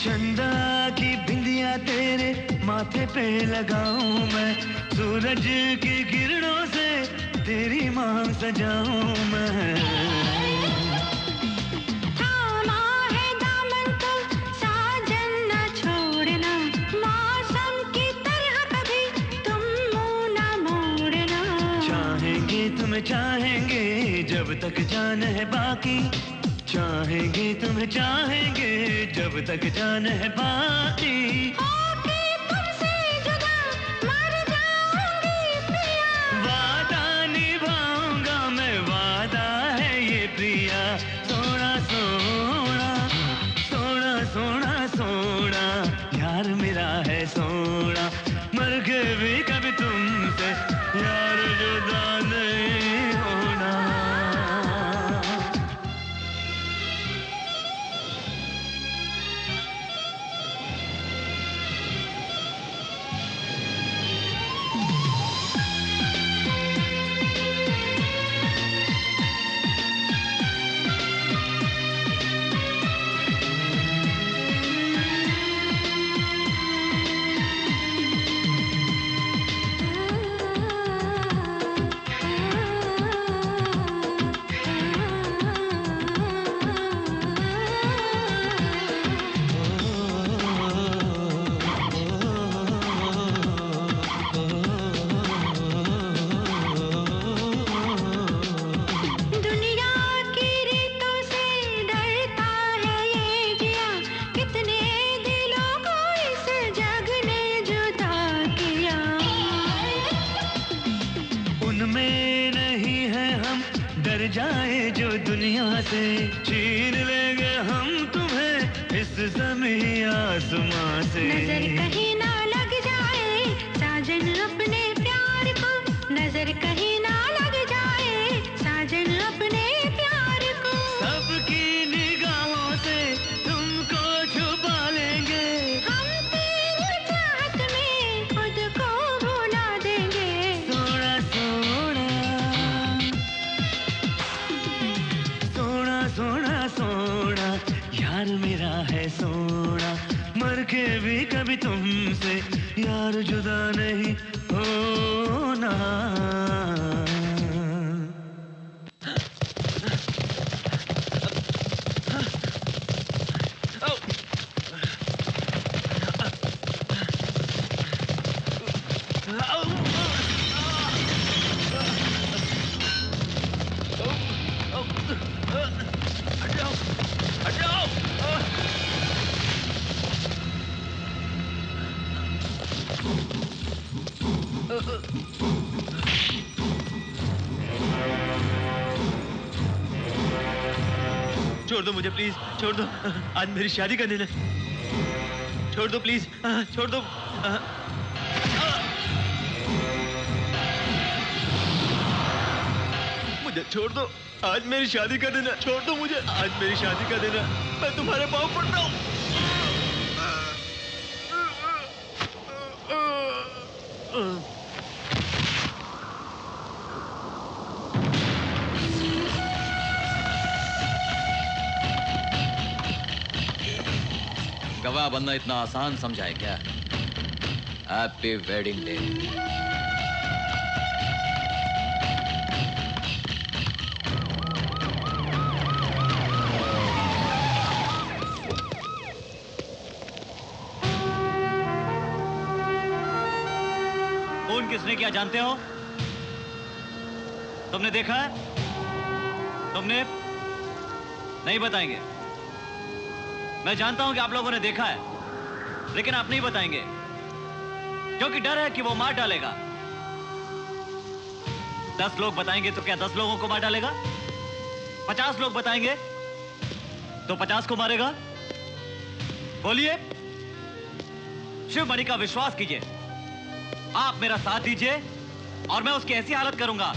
चंदा की बिंदिया तेरे माथे पे लगाऊं मैं, सूरज की किरणों से तेरी मांग सजाऊं मैं। थामा है दामन तो साजन न छोड़ना, मौसम की तरह कभी तुम मुंह न मोड़ना। चाहेंगे तुम्हें चाहेंगे जब तक जान है बाकी, चाहेंगे तुम्हें चाहेंगे जब तक जान है बाकी। होके तुमसे जुदा मर जाऊंगी प्रिया, वादा निभाऊंगा मैं वादा है ये प्रिया। सोना सोना सोना सोना सोना यार मेरा है सोना, मर के भी कभी तुमसे यार जुदा नहीं होना। जो दुनिया से, छीन लेंगे हम तुम्हें इस ज़मीं आसमां से। नजर कहीं ना लग जाए साजन अपने प्यार को, नजर कहीं ना लग जाए साजन अपने प्यार को। सबकी निगाहों से तुमको छुपा लेंगे, हम तेरी चाहत में खुद को भुला देंगे। सोना सोना सोना सोना सोना यार मेरा है सोना, मर के भी कभी तुमसे यार जुदा नहीं होना। छोड़ दो मुझे प्लीज, छोड़ दो। आज मेरी शादी का दिन है। छोड़ दो प्लीज, छोड़ दो। मुझे छोड़ दो, आज मेरी शादी का दिन है। छोड़ दो मुझे, आज मेरी शादी का दिन है। मैं तुम्हारे पाँव पड़ता हूँ। गवाह बनना इतना आसान समझा है क्या? Happy wedding day. खून किसने किया जानते हो? तुमने देखा है? तुमने नहीं बताएंगे। मैं जानता हूं कि आप लोगों ने देखा है, लेकिन आप नहीं बताएंगे क्योंकि डर है कि वो मार डालेगा। 10 लोग बताएंगे तो क्या 10 लोगों को मार डालेगा? 50 लोग बताएंगे तो 50 को मारेगा? बोलिए, शिवमणि का विश्वास कीजिए। आप मेरा साथ दीजिए और मैं उसकी ऐसी हालत करूंगा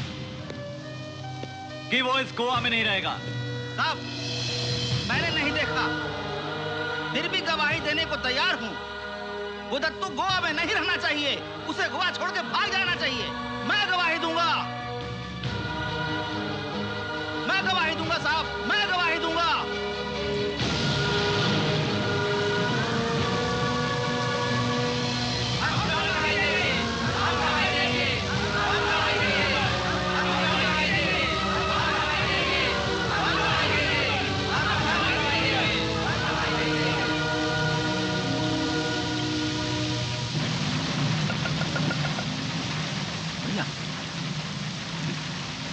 कि वो इस गोवा में नहीं रहेगा। साहब, मैंने नहीं देखा, फिर भी गवाही देने को तैयार हूं। वो दत्तू गोवा में नहीं रहना चाहिए, उसे गोवा छोड़ के भाग जाना चाहिए। मैं गवाही दूंगा, मैं गवाही दूंगा साहब, मैं गवाही दूंगा।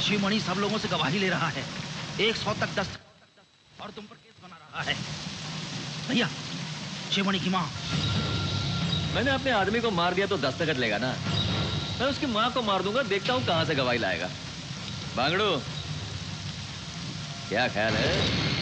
शिवमणि सब लोगों से गवाही ले रहा है, 100 तक 10 और तुम पर केस बना रहा है। भैया, शिवमणि की माँ। मैंने अपने आदमी को मार दिया तो दस्तखत लेगा ना। मैं उसकी माँ को मार दूंगा, देखता हूँ कहां से गवाही लाएगा। बांगड़ू, क्या ख्याल है?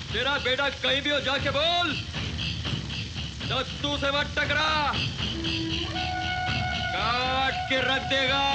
तेरा बेटा कहीं भी हो जाके बोल, दत्तू से मत टकरा, काट के रख देगा।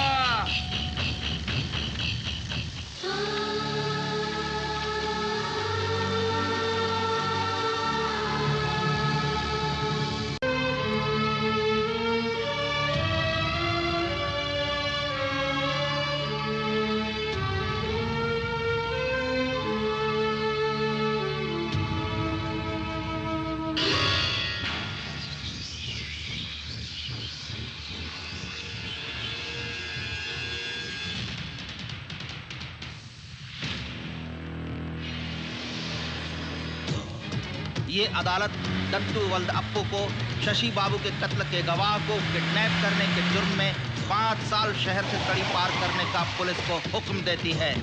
ये अदालत दत्तू वल्द अप्पू को शशि बाबू के कत्ल के गवाह को किडनैप करने के जुर्म में 5 साल शहर से तड़ी पार करने का पुलिस को हुक्म देती है।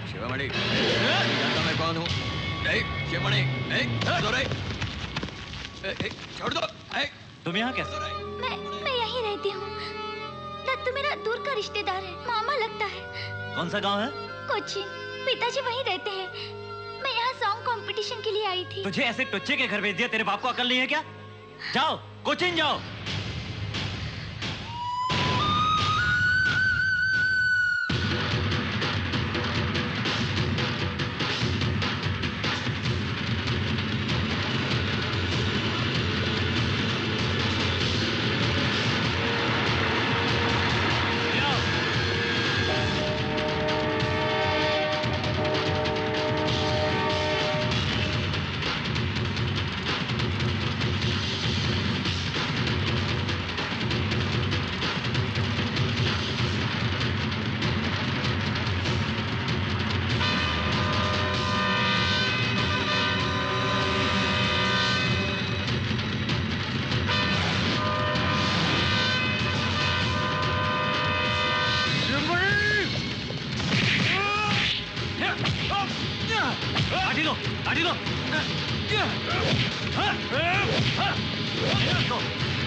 शिवामणि, जानता मैं कौन हूँ? शिवामणि, छोड़ दो। तुम यहाँ कैसे? मैं यहीं रहती हूँ। दत्तू मेरा दूर का रिश्तेदार है, मामा लगता है। कौन सा गांव है? कोचिन। पिताजी वहीं रहते हैं। मैं यहाँ सॉन्ग कंपटीशन के लिए आई थी। तुझे ऐसे टुच्चे के घर भेज दिया, तेरे बाप को अकल नहीं है क्या? जाओ, कोचिन जाओ।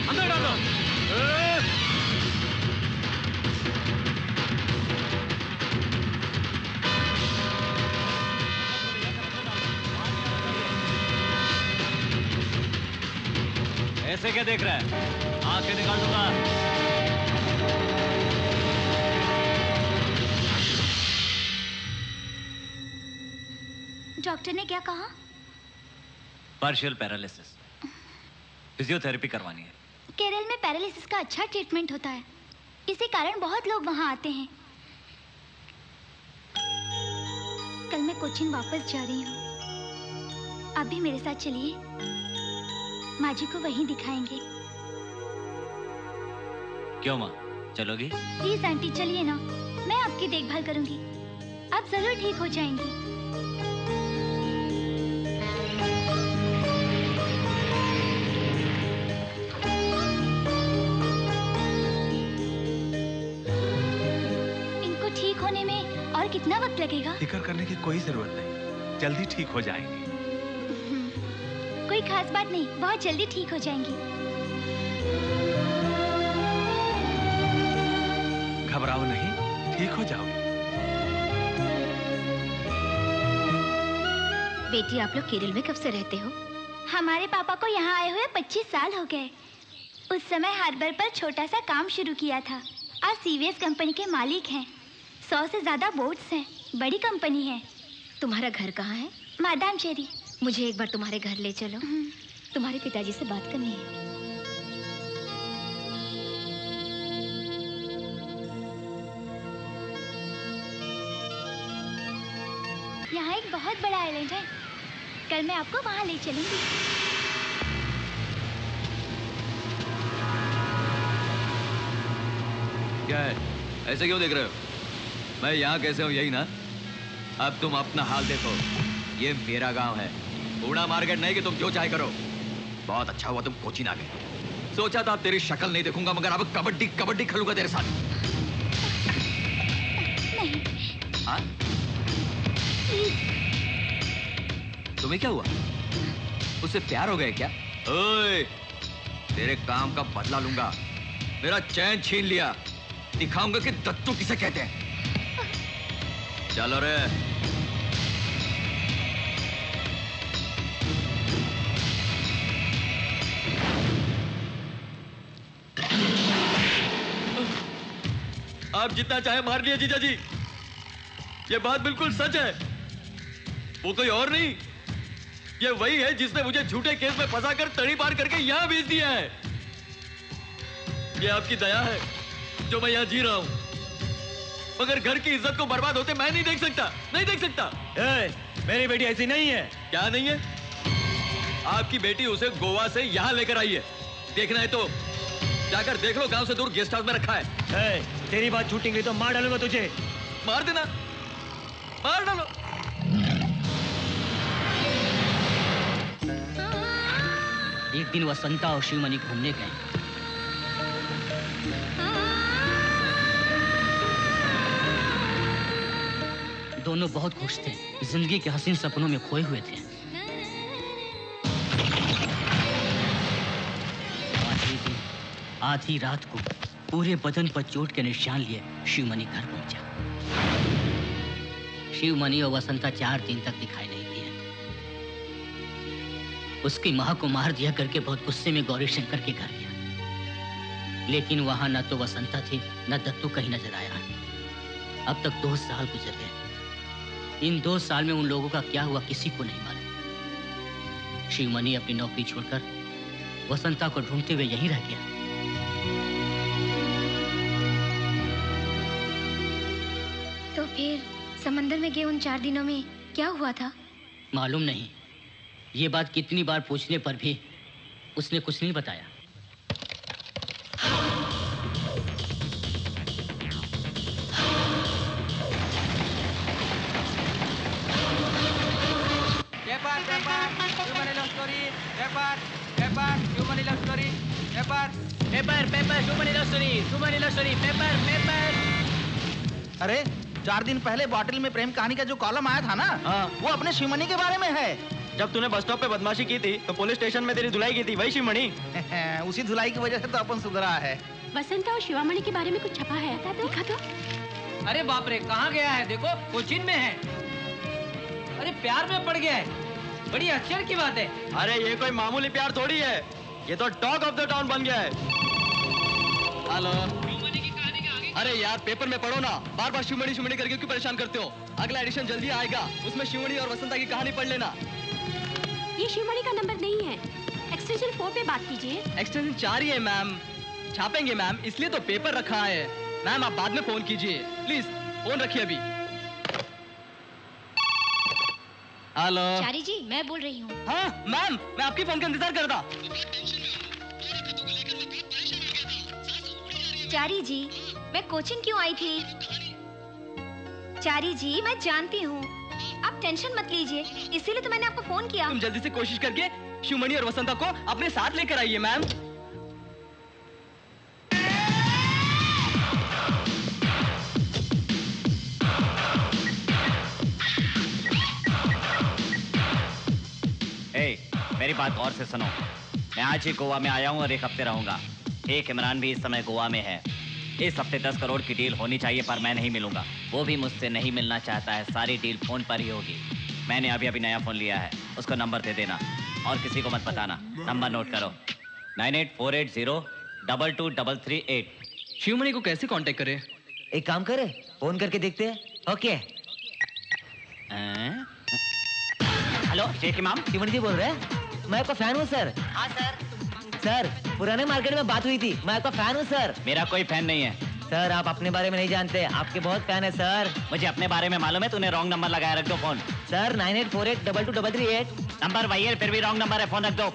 अंदर डालो। ऐसे क्या देख रहा है? आंखें निकाल दूंगा। डॉक्टर ने क्या कहा? पार्शियल पैरालिसिस, फिजियोथेरेपी करवानी है। केरल में पैरालिसिस का अच्छा ट्रीटमेंट होता है, इसी कारण बहुत लोग वहां आते हैं। कल मैं कोचिन वापस जा रही हूँ। आप भी मेरे साथ चलिए, माँ जी को वहीं दिखाएंगे। क्यों माँ, चलोगी? प्लीज आंटी चलिए ना, मैं आपकी देखभाल करूंगी। आप जरूर ठीक हो जाएंगी। और कितना वक्त लगेगा? फिक्र करने की कोई जरूरत नहीं, जल्दी ठीक हो जाएंगे। कोई खास बात नहीं, बहुत जल्दी ठीक हो जाएंगी। घबराओ नहीं, ठीक हो जाओगी। बेटी, आप लोग केरल में कब से रहते हो? हमारे पापा को यहाँ आए हुए 25 साल हो गए। उस समय हार्बर पर छोटा सा काम शुरू किया था। आज सीवीएस कंपनी के मालिक हैं। 100 से ज्यादा बोट्स हैं, बड़ी कंपनी है। तुम्हारा घर कहाँ है? मादामचेरी। मुझे एक बार तुम्हारे घर ले चलो, तुम्हारे पिताजी से बात करनी है। यहाँ एक बहुत बड़ा आइलैंड है, कल मैं आपको वहाँ ले चलूंगी। क्या है, ऐसे क्यों देख रहे हो? मैं यहाँ कैसे हूँ, यही ना? अब तुम अपना हाल देखो, ये मेरा गांव है, पूरा मार्केट नहीं कि तुम जो चाहे करो। बहुत अच्छा हुआ तुम कोचिन आ गए। सोचा था तेरी शक्ल नहीं देखूंगा, मगर अब कबड्डी कबड्डी खेलूंगा तेरे साथ। नहीं। हाँ? तुम्हें क्या हुआ? उससे प्यार हो गया क्या? ओए, तेरे काम का बदला लूंगा। मेरा चैन छीन लिया, दिखाऊंगा कि दत्तू किसे कहते हैं। चलो रे। आप जितना चाहे मार लिए जीजा जी, ये बात बिल्कुल सच है। वो कोई और नहीं, ये वही है जिसने मुझे झूठे केस में फंसाकर तड़ी पार करके यहाँ भेज दिया है। ये आपकी दया है जो मैं यहाँ जी रहा हूँ, मगर घर की इज्जत को बर्बाद होते मैं नहीं देख सकता, नहीं देख सकता। मेरी बेटी ऐसी नहीं है। क्या नहीं है? आपकी बेटी उसे गोवा से यहाँ लेकर आई है। देखना है तो जाकर देख लो, गांव से दूर गेस्ट हाउस में रखा है। तेरी बात झूठी निकली तो मार डालूंगा तुझे। मार देना, मार डालो। एक दिन वसंता और शिवमणि घूमने गए। दोनों बहुत खुश थे, जिंदगी के हसीन सपनों में खोए हुए थे। आधी रात को पूरे बदन पर चोट के निशान लिए शिवमणि घर पहुंचा। शिवमणि और वसंता 4 दिन तक दिखाई नहीं दिए। उसकी मां को मार दिया करके बहुत गुस्से में गौरी शंकर के घर गया, लेकिन वहां न तो वसंता थी न दत्तू कहीं नजर आया। अब तक 2 साल गुजर गए। इन 2 साल में उन लोगों का क्या हुआ किसी को नहीं मालूम। शिवमणि अपनी नौकरी छोड़कर वसंता को ढूंढते हुए यहीं रह गया। तो फिर समंदर में गए उन 4 दिनों में क्या हुआ था? मालूम नहीं। ये बात कितनी बार पूछने पर भी उसने कुछ नहीं बताया। अरे 4 दिन पहले बॉटल में प्रेम कहानी का जो कॉलम आया था ना, वो अपने शिवमणि के बारे में है। जब तूने बस स्टॉप पे बदमाशी की थी तो पुलिस स्टेशन में तेरी धुलाई की थी, वही शिवमणि। उसी धुलाई की वजह से तो अपन सुधरा है। वसंता और शिवामणि के बारे में कुछ छपा है, दिखा तो। अरे बाप रे, कहाँ गया है? देखो कोचिन में है। अरे प्यार में पड़ गया है, बड़ी आश्चर्य की बात है। अरे ये कोई मामूली प्यार थोड़ी है, ये तो टॉक ऑफ द टाउन बन गया है। हेलो। अरे यार पेपर में पढ़ो ना, बार बार शिवमणि शिवमणि करके क्यों परेशान करते हो? अगला एडिशन जल्दी आएगा, उसमें शिवमणि और वसंता की कहानी पढ़ लेना। ये शिवमणि का नंबर नहीं है, एक्सटेंशन 4 पे बात कीजिए। एक्सटेंशन 4 ही है मैम। छापेंगे मैम, इसलिए तो पेपर रखा है। मैम आप बाद में फोन कीजिए प्लीज, फोन रखिए अभी। हेलो। चारी जी, मैं बोल रही हूँ। हाँ मैम, मैं आपकी फोन का इंतजार कर रहा। चारी जी, मैं कोचिंग क्यों आई थी? चारी जी, मैं जानती हूँ, आप टेंशन मत लीजिए, इसीलिए तो मैंने आपको फोन किया। तुम जल्दी से कोशिश करके शिवमणि और वसंता को अपने साथ लेकर आइए मैम। मेरी बात गौर से सुनो। मैं आज ही गोवा में आया हूँ और 1 हफ्ते रहूंगा। एक इमरान भी इस समय गोवा में है। इस हफ्ते 10 करोड़ की डील होनी चाहिए, पर मैं नहीं मिलूंगा। वो भी मुझसे नहीं मिलना चाहता है। सारी डील फोन पर ही होगी। मैंने अभी अभी नया फोन लिया है, उसको नंबर दे देना और किसी को मत बताना। नंबर नोट करो, 9848022338। शिवमणि को कैसे कांटेक्ट करें? एक काम करे, फोन करके देखते हैं। ओके। हेलो शेख इमाम, शिवमणि जी बोल रहे हैं? मैं आपका फैन हूँ सर। हाँ सर। सर पुराने मार्केट में बात हुई थी, मैं आपका फैन हूँ सर। मेरा कोई फैन नहीं है। सर आप अपने बारे में नहीं जानते, आपके बहुत फैन है सर। मुझे अपने बारे में मालूम है, तूने रॉन्ग नंबर लगाया, रख दो फोन। सर 9848222338। नंबर वही है, फिर भी रॉन्ग नंबर है, फोन रख दो।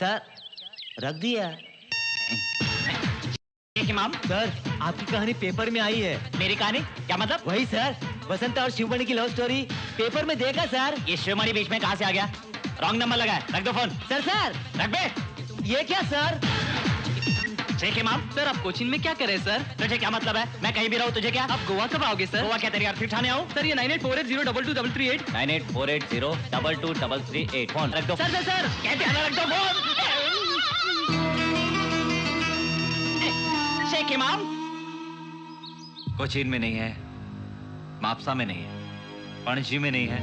सर रख दिया। शेख इमाम, सर आपकी कहानी पेपर में आई है। मेरी कहानी? क्या मतलब? वही सर, वसंता और शिवमणि की लव स्टोरी पेपर में देखा सर। ये शिवमणि बीच में कहाँ से आ गया? रॉन्ग नंबर लगाया, रख दो फोन। सर रख बे। ये क्या सर? शेख इमाम, सर आप कोचिन में क्या कर रहे हैं सर? तुझे क्या मतलब है? मैं कहीं भी रहूं, तुझे क्या? आप गोवा कब आओगे सर? गोवा क्या तेरी अर्थी उठाने आऊं? सर ये 9848022338। 9848022338। फोन रख दो। सर कहते हैं ना, रख दो फोन। शेख इमाम, कोचीन में नहीं है, मापसा में नहीं है, पणजी में नहीं है,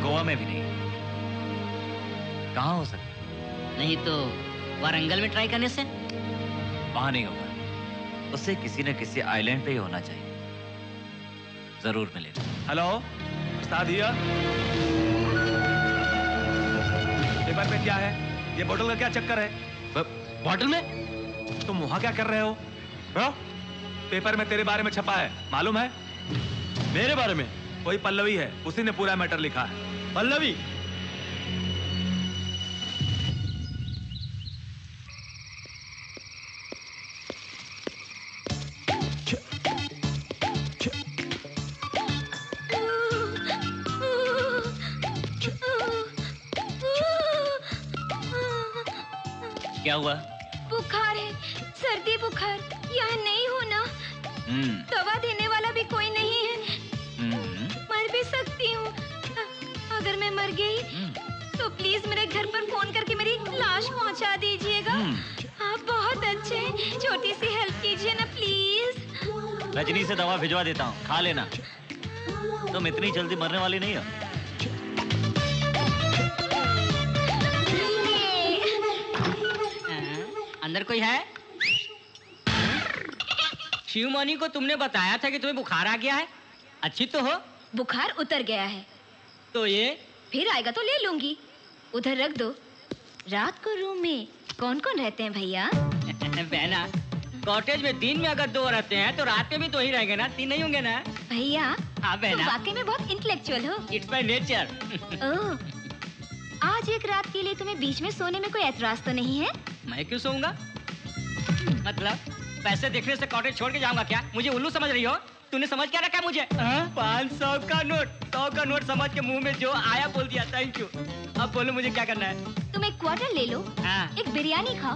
गोवा में भी नहीं है। कहाँ हो सकता है? नहीं तो वारंगल में ट्राई करने से? वहां नहीं होगा। उसे किसी न किसी आइलैंड पे ही होना चाहिए। जरूर मिलेगा। Hello Ustad here. पेपर पे क्या है? ये बोतल का क्या चक्कर है? बॉटल में? तुम वहां क्या कर रहे हो? हाँ? पेपर में तेरे बारे में छपा है, मालूम है? मेरे बारे में? कोई पल्लवी है, उसी ने पूरा मैटर लिखा है। पल्लवी? क्या हुआ? बुखार है, सर्दी बुखार। यहाँ नहीं हो ना? दवा देने वाला भी कोई नहीं है। मर भी सकती हूँ। अगर मैं मर गई तो प्लीज मेरे घर पर फोन करके मेरी लाश पहुँचा दीजिएगा। आप बहुत अच्छे हैं, छोटी सी हेल्प कीजिए ना प्लीज। रजनी से दवा भिजवा देता हूँ, खा लेना। तुम इतनी जल्दी मरने वाली नहीं हो। अंदर कोई है? शिवमणि को तुमने बताया था कि तुम्हें बुखार आ गया है। अच्छी तो हो? बुखार उतर गया है। तो ये फिर आएगा तो ले लूंगी। उधर रख दो। रात को रूम में कौन कौन रहते हैं भैया? बहना, कॉटेज में दिन में अगर 2 रहते हैं तो रात में भी 2 ही रहेंगे ना? 3 नहीं होंगे ना? भैया हाँ तुम बहना, वाकई में बहुत इंटेलेक्चुअल हो। It's my nature. आज एक रात के लिए तुम्हें बीच में सोने में कोई ऐतराज तो नहीं है? मैं क्यों सोऊंगा? मतलब पैसे देखने से कॉटेज छोड़ के जाऊंगा क्या? मुझे उल्लू समझ रही हो? तूने समझ क्या रखा मुझे? 500 का नोट, 100 का नोट समझ के मुंह में जो आया बोल दिया। Thank you. अब बोलो मुझे क्या करना है? तुम एक क्वार्टर ले लो, एक बिरयानी खाओ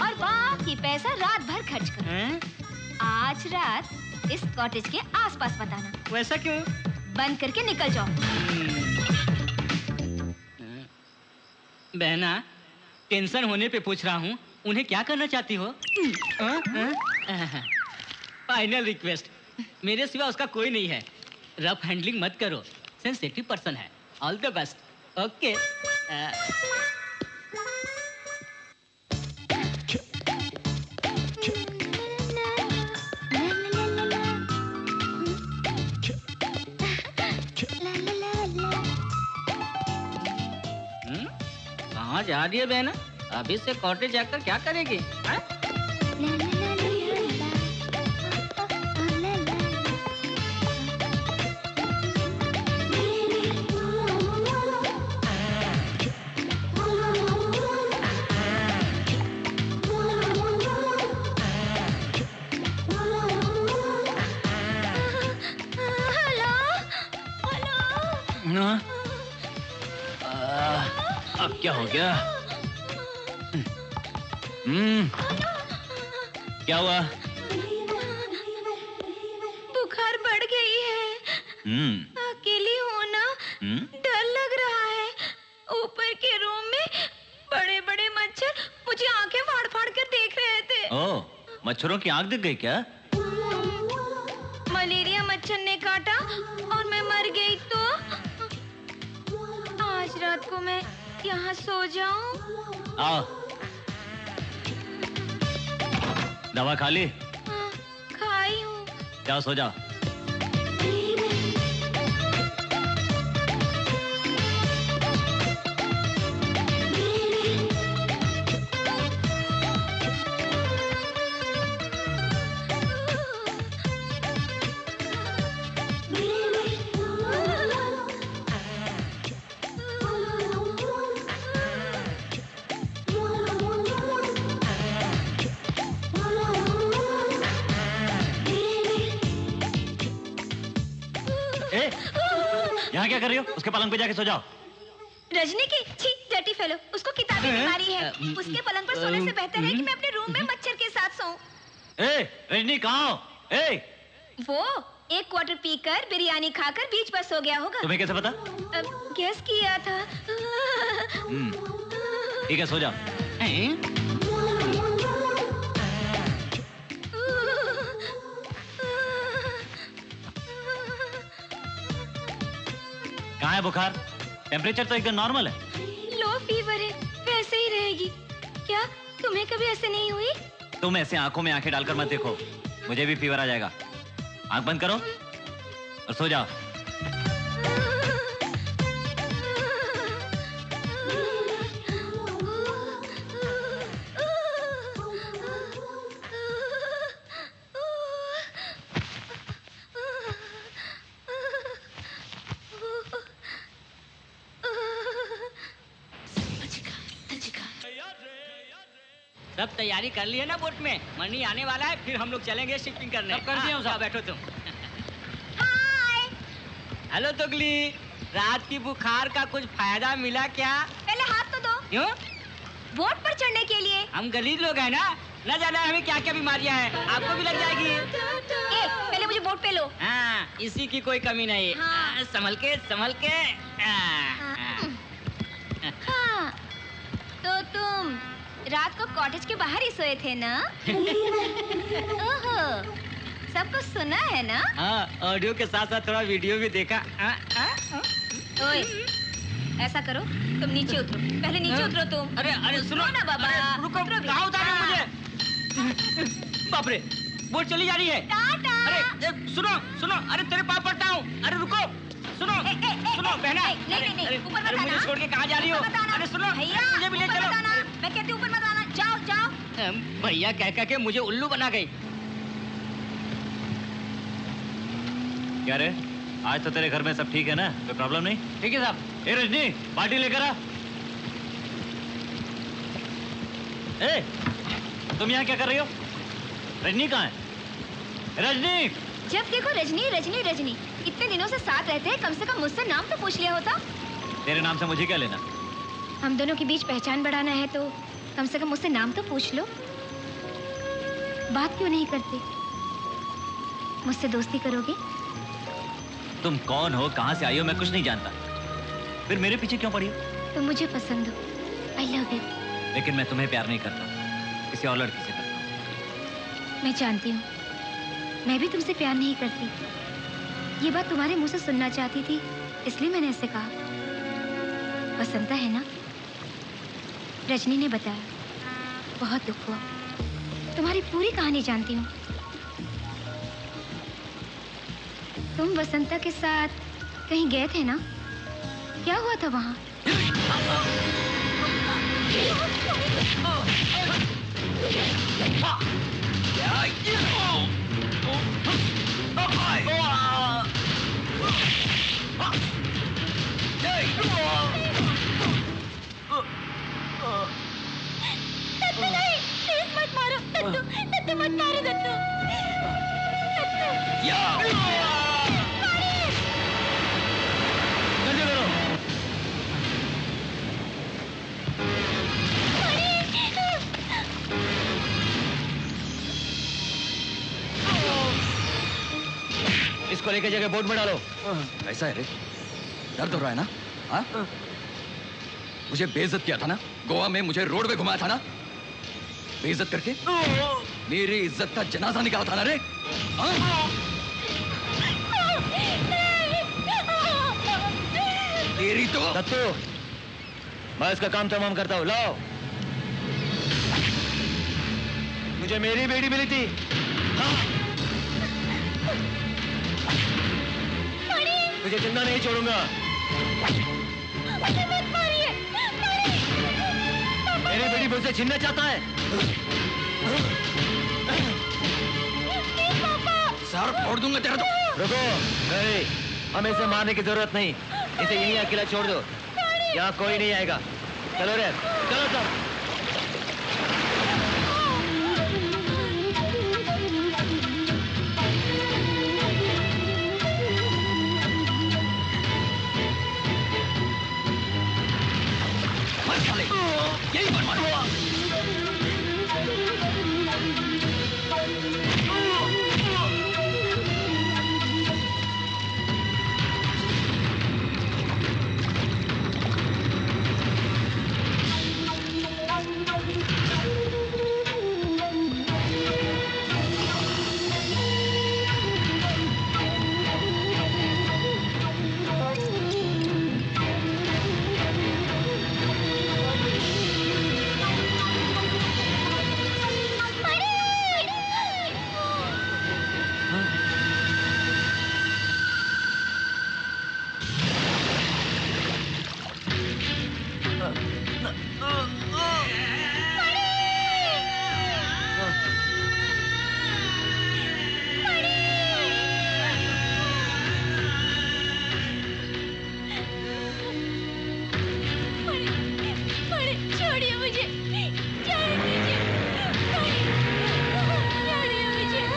और बाकी पैसा रात भर खर्च करो। आज रात इस कॉटेज के आसपास बताना। वैसा क्यों? बंद करके निकल जाओ। बहना, टेंशन होने पे पूछ रहा हूँ, उन्हें क्या करना चाहती हो? फाइनल रिक्वेस्ट, मेरे सिवा उसका कोई नहीं है। रफ हैंडलिंग मत करो, सेंसिटिव पर्सन है। All the best. ओके। कहाँ जा रही है बहना? अभी से कॉटेज जाकर क्या करेगी? हाँ? अब क्या हो गया? क्या हुआ? बुखार बढ़ गई है। अकेली हो ना? डर लग रहा है। ऊपर के रूम में बड़े-बड़े मच्छर मुझे आंखें फाड़-फाड़ कर देख रहे थे। ओह, मच्छरों की आंख दिख गई क्या? मलेरिया मच्छर ने काटा और मैं मर गई तो आज रात को मैं यहाँ सो जाऊं? आओ। दवा खा ली? हाँ, खाई हूँ। जाओ सो जाओ। यहाँ क्या कर रही हो? उसके पलंग पे जाके सो जाओ। रजनी की छी, डर्टी फेलो, उसको किताबी बीमारी है। उसके पलंग पर सोने से बेहतर है कि मैं अपने रूम में मच्छर के साथ सोऊं। रजनी कहाँ हो? वो एक क्वार्टर पीकर बिरयानी खाकर बीच पर सो गया होगा। तुम्हें कैसे पता? गेस किया था। ठीक है सो जाओ। कहाँ है बुखार? टेम्परेचर तो एकदम नॉर्मल है। लो फीवर है, वैसे ही रहेगी। क्या तुम्हें कभी ऐसे नहीं हुई? तुम ऐसे आंखों में आंखें डालकर मत देखो, मुझे भी फीवर आ जाएगा। आंख बंद करो और सो जाओ। सब तैयारी कर ली है ना बोट में? मनी आने वाला है, फिर हम लोग चलेंगे शिपिंग करने। सब कर दिया हूं, जाओ, बैठो तुम। हेलो तुगली, रात की बुखार का कुछ फायदा मिला क्या? पहले हाथ तो दो। क्यों? बोट पर चढ़ने के लिए। हम गरीब लोग हैं ना, न जाना हमें क्या क्या बीमारियां हैं, आपको भी लग जाएगी। पहले मुझे बोट पे लो। हाँ, इसी की कोई कमी नहीं। हाँ। संभल के संभल के। हाँ, तो तुम रात को कॉटेज के बाहर ही सोए थे ना? ओहो, सब कुछ सुना है ना? हाँ, ऑडियो के साथ साथ थोड़ा वीडियो भी देखा। ओए, ऐसा करो, तुम नीचे उतरो। पहले नीचे उतरो तुम। अरे अरे सुनो ना बाबा, अरे, रुको, उतरो भी। कहाँ उतारे हाँ। मुझे? बाप रे, बोट चली जा रही है। टाटा। अरे सुनो सुनो, अरे तेरे पाँव पड़ता हूँ। अरे रुको, सुनो सुनो बहना। नहीं, ऊपर मत आना। मुझे छोड़ के कहाँ जा रही हो? ऊपर मत आना। अरे सुनो, भैया, मुझे भी ले ऊपर चलो। मत आना। मैं कहती हूँ ऊपर मत आना। जाओ जाओ। भैया कह के मुझे उल्लू बना गई। क्या रे, आज तो तेरे घर में सब ठीक है ना? कोई प्रॉब्लम नहीं? ठीक है साहब। ए रजनी, पार्टी लेकर आ। ए, तुम यहाँ क्या कर रही हो? रजनी कहाँ है? रजनी! जब देखो रजनी रजनी रजनी। इतने दिनों से साथ रहते हैं, कम से कम मुझसे नाम तो पूछ लिया होता। तेरे नाम से मुझे क्या लेना? हम दोनों के बीच पहचान बढ़ाना है तो कम से कम मुझसे नाम तो पूछ लो। बात क्यों नहीं करते? मुझसे दोस्ती करोगे? तुम कौन हो, कहाँ से आई हो, मैं कुछ नहीं जानता। फिर मेरे पीछे क्यों पड़ी हो? तुम मुझे पसंद हो। I love you. लेकिन मैं तुम्हें प्यार नहीं करता, किसी और लड़की से करता हूँ। मैं जानती हूँ, मैं भी तुमसे प्यार नहीं करती। ये बात तुम्हारे मुंह से सुनना चाहती थी, इसलिए मैंने ऐसे कहा। बसंता है ना? रजनी ने बताया। बहुत दुख हुआ। तुम्हारी पूरी कहानी जानती हूँ। तुम बसंता के साथ कहीं गए थे ना? क्या हुआ था वहाँ? दत्तू नहीं, प्लीज मत मारो। दत्तू, दत्तू मत मारो। दत्तू, इसको लेकर जगह बोट में डालो। ऐसा है रे? दर्द हो रहा है ना? हाँ? मुझे बेइज्जत किया था ना? गोवा में मुझे रोड पे घुमाया था ना? बेइज्जत करके मेरी इज्जत का जनाजा निकाला था ना रे? हाँ? तेरी तो दत्तू, मैं इसका काम तमाम करता हूँ। लाओ। मुझे मेरी बेटी मिली थी। हाँ? तुझे जिंदा नहीं छोड़ूंगा। मेरी बेटी मुझसे छीनना चाहता है। सर फोड़ दूंगा तेरा तो। रुको, नहीं, हमें इसे मारने की जरूरत नहीं। इसे यहीं अकेला छोड़ दो, यहाँ कोई नहीं आएगा। चलो रे, चलो सब। यही बन मारो। छोड़िए मुझे, छोड़िए मुझे, छोड़िए मुझे।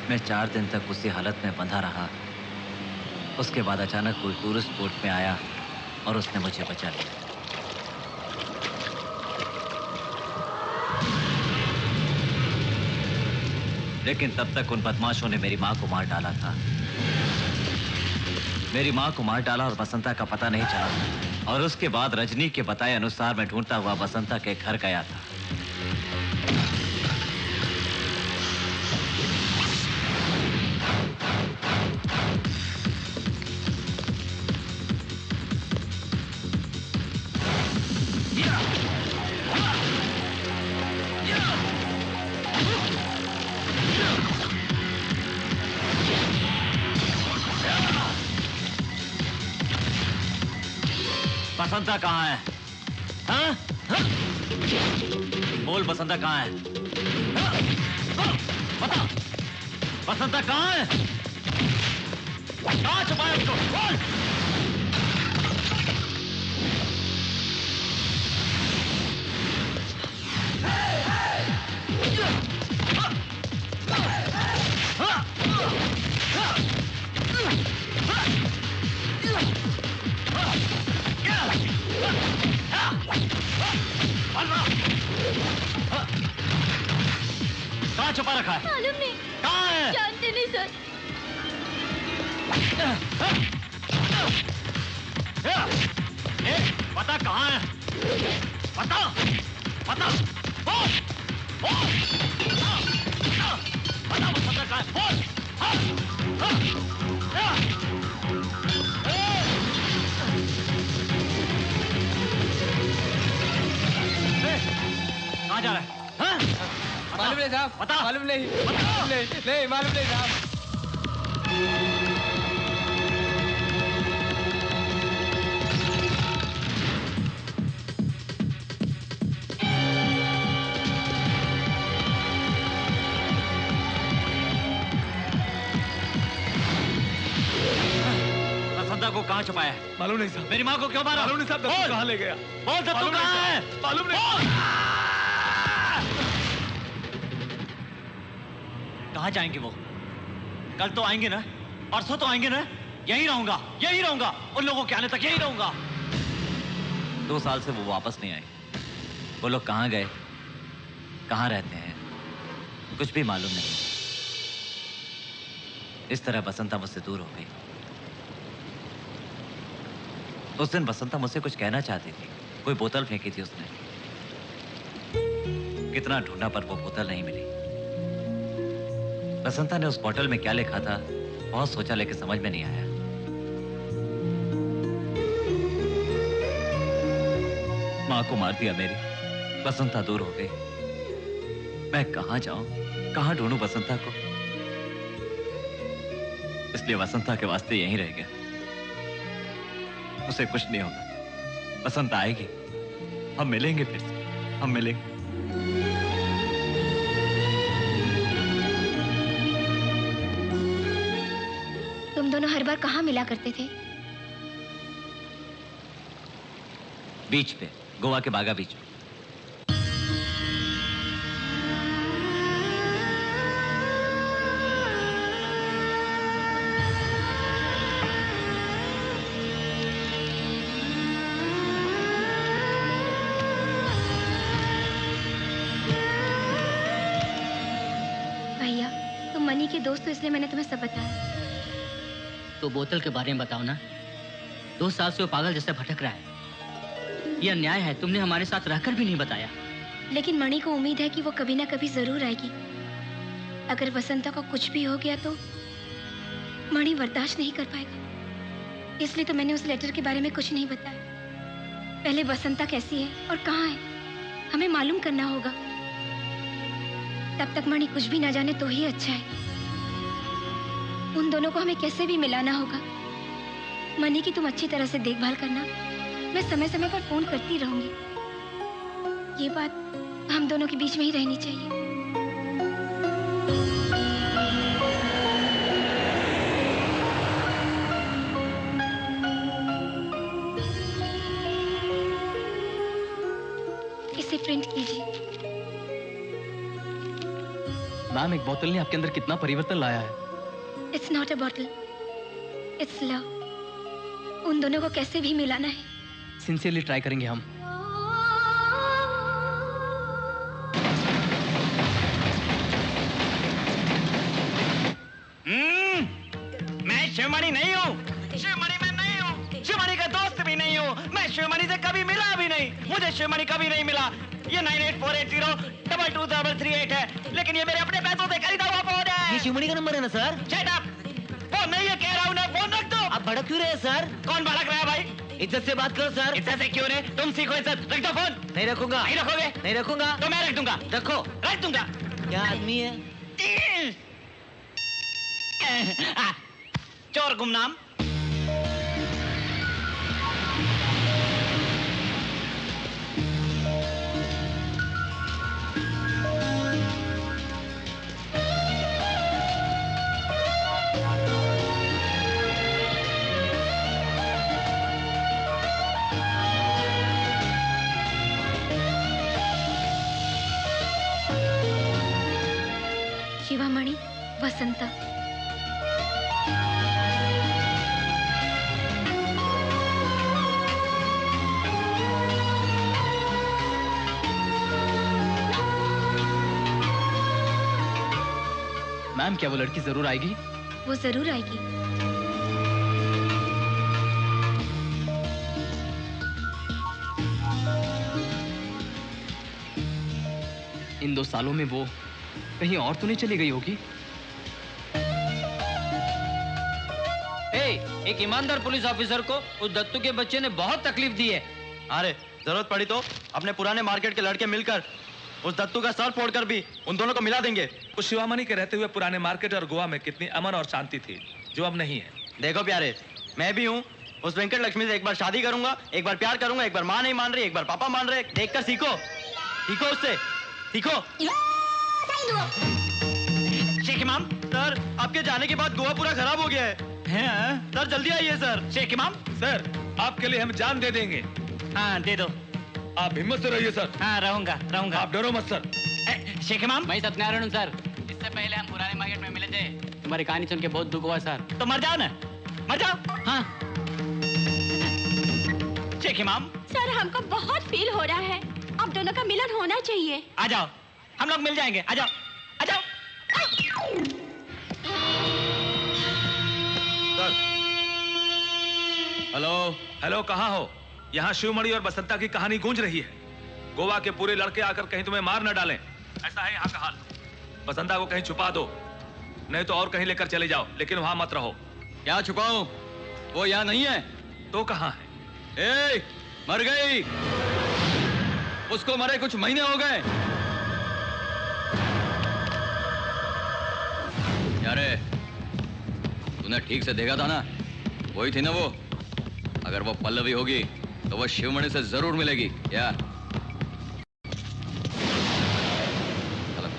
मैं 4 दिन तक उसी हालत में बंधा रहा। उसके बाद अचानक कोई टूरिस्ट बोट में आया और उसने मुझे बचा लिया। लेकिन तब तक उन बदमाशों ने मेरी माँ को मार डाला था। मेरी माँ को मार डाला और बसंता का पता नहीं चला। और उसके बाद रजनी के बताए अनुसार मैं ढूंढता हुआ बसंता के घर गया था। बसंता कहाँ है? हाँ? हाँ? बोल बसंता कहाँ है? हाँ? बता बसंता कहाँ है? कहाँ छुपाया उसको? बोल! कहाँ छुपा रखा है? मालूम नहीं। कहाँ है? जानते नहीं सर। पता कहाँ है? पता पता बोल बोल पता बसंता कहाँ है? बोल कहाँ जा रहा है? हाँ? मालूम नहीं साहब, बता। मालूम नहीं, नहीं मालूम नहीं साहब। बसंता को कहाँ छुपाया है? मालूम नहीं साहब। मेरी माँ को क्यों मारा? मालूम नहीं साहब, दत्तू कहाँ ले गया? बोल दत्तू कहाँ है? मालूम नहीं। कहाँ जाएंगे वो? कल तो आएंगे ना? परसों तो आएंगे ना? यहीं रहूंगा उन लोगों के आने तक यहीं रहूंगा। 2 साल से वो वापस नहीं आए। वो लोग कहाँ गए, कहाँ रहते हैं, कुछ भी मालूम नहीं। इस तरह बसंता मुझसे दूर हो गई। उस दिन बसंता मुझसे कुछ कहना चाहती थी। कोई बोतल फेंकी थी उसने। कितना ढूंढा पर वो बोतल नहीं मिली। बसंता ने उस बोतल में क्या लिखा था बहुत सोचा लेकिन समझ में नहीं आया। माँ को मार दिया मेरी। बसंता दूर हो गई। मैं कहाँ जाऊं, कहाँ ढूंढूं बसंता को? इसलिए बसंता के वास्ते यहीं रह गया। उसे कुछ नहीं होगा। बसंता आएगी, हम मिलेंगे फिर से, हम मिलेंगे। तुम दोनों हर बार कहाँ मिला करते थे? बीच पे, गोवा के बागा बीच पे। भैया, तुम मनी के दोस्त हो इसलिए मैंने तुम्हें सब बताया। तो बोतल के बारे में बताओ ना। 2 साल से वो पागल जैसे भटक रहा है। ये अन्याय है, तुमने हमारे साथ रहकर भी नहीं बताया। लेकिन मणि को उम्मीद है कि वो कभी ना कभी जरूर आएगी। अगर वसंता को कुछ भी हो गया तो मणि बर्दाश्त नहीं कर पाएगा। इसलिए तो मैंने उस लेटर के बारे में कुछ नहीं बताया। पहले वसंता कैसी है और कहाँ है, हमें मालूम करना होगा। तब तक मणि कुछ भी ना जाने तो ही अच्छा है। उन दोनों को हमें कैसे भी मिलाना होगा। मणि की तुम अच्छी तरह से देखभाल करना, मैं समय समय पर फोन करती रहूंगी। ये बात हम दोनों के बीच में ही रहनी चाहिए। इसे प्रिंट कीजिए। मैम, एक बोतल ने आपके अंदर कितना परिवर्तन लाया है। It's not a bottle, it's love. उन दोनों को कैसे भी मिलाना है। सिंसियरली ट्राई करेंगे हम। मैं शिवमणि नहीं हूँ। शिवमणि मैं नहीं हूँ। शिवमणि का दोस्त भी नहीं हूँ। मैं शिवमणि से कभी मिला भी नहीं। मुझे शिवमणि कभी नहीं मिला। ये 9848022338 है, लेकिन ये मेरे अपने पैसों से खरीदा हुआ फोन है। ये शिवमणि का नंबर है ना सर? Shut up! फोन नहीं है कह रहा हूँ ना, फोन रख दो। आप भड़क क्यों रहे हैं सर? कौन भड़क रहा है भाई? इज्जत से बात करो सर। इज्जत से क्यों नहीं? तुम सीखो इज्जत। रख दो फोन। नहीं रखूंगा। नहीं रखोगे? नहीं रखूंगा। तो मैं रख दूंगा। रखो। रख दूंगा। क्या आदमी है? चोर गुमनाम। शिवामणि, वसंता। मैम, क्या वो लड़की जरूर आएगी? वो जरूर आएगी। इन 2 सालों में वो कहीं और तो नहीं चली गई होगी? एक ईमानदार पुलिस ऑफिसर को उस दत्तू के बच्चे ने बहुत तकलीफ दी है। अरे जरूरत पड़ी तो अपने पुराने मार्केट के लड़के मिलकर उस दत्तू का सर फोड़कर भी उन दोनों को मिला देंगे। उस शिवामणि के रहते हुए पुराने मार्केट और गोवा में कितनी अमन और शांति थी, जो अब नहीं है। देखो प्यारे, मैं भी हूँ। उस वेंकट लक्ष्मी से एक बार शादी करूंगा, एक बार प्यार करूंगा, एक बार माँ नहीं मान रही, एक बार पापा मान रहे। देखकर सीखो, सीखो उससे, सीखो। शेख इमाम। सर, आपके जाने के बाद गोवा पूरा खराब हो गया है। सर जल्दी आइए सर। शेख इमाम। सर, आपके लिए हम जान दे देंगे। हाँ दे दो। आप हिम्मत से रहिए सर। हाँ रहूंगा रहूंगा। आप डरो मत सर। शेख इमाम। मैं सत्यनारायण हूँ सर। इससे पहले हम पुराने मार्केट में मिले थे। तुम्हारी कहानी सुन के बहुत दुख हुआ सर। तो मर जाओ ना, मर जाओ। हाँ। शेख इमाम। सर, हमको बहुत फील हो रहा है। आप दोनों का मिलन होना चाहिए। आ जाओ, हम लोग मिल जाएंगे। आ जाओ, आ जाओ। सर। हेलो। हेलो, कहाँ हो? यहाँ शिवमणि और बसंता की कहानी गूंज रही है। गोवा के पूरे लड़के आकर कहीं तुम्हें मार न डालें, ऐसा है यहाँ का हाल। बसंता को कहीं छुपा दो, नहीं तो और कहीं लेकर चले जाओ, लेकिन वहां मत रहो। क्या छुपाऊं? वो यहाँ नहीं है। तो कहाँ है? ए, मर गई। उसको मरे कुछ महीने हो गए। यारे, तूने ठीक से देखा था ना? वही थी ना वो। अगर वो पल्लवी होगी तो वो शिवमणि से जरूर मिलेगी। क्या? चलो,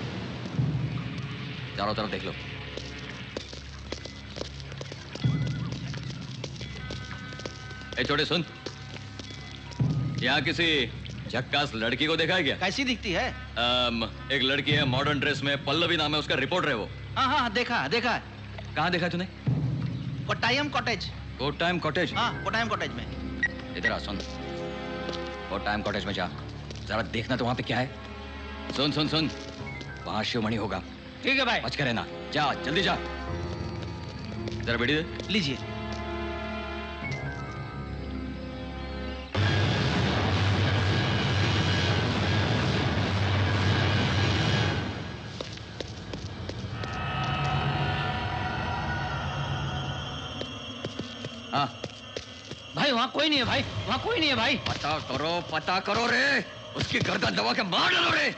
चारों तरफ देख लो। ए छोटे सुन, यहाँ किसी झक्कास लड़की को देखा है क्या? कैसी दिखती है? एक लड़की है मॉडर्न ड्रेस में, पल्लवी नाम है उसका, रिपोर्टर है वो। हाँ हाँ, देखा देखा। कहाँ देखा तूने? कोट्टायम कॉटेज। कोट्टायम कॉटेज? हाँ, कोट्टायम कॉटेज में। इधर आ, सुन। कोट्टायम कॉटेज में जा, जरा देखना तो वहां पे क्या है। सुन सुन सुन, वहां शिवमणि होगा। ठीक है भाई। बच कर रहना। जा, जल्दी जा। जरा बेटी दे। लीजिए। हाँ भाई वहाँ कोई नहीं है भाई, वहाँ कोई नहीं है भाई। पता करो रे, उसकी गर्दन दबा के मार डालो रे।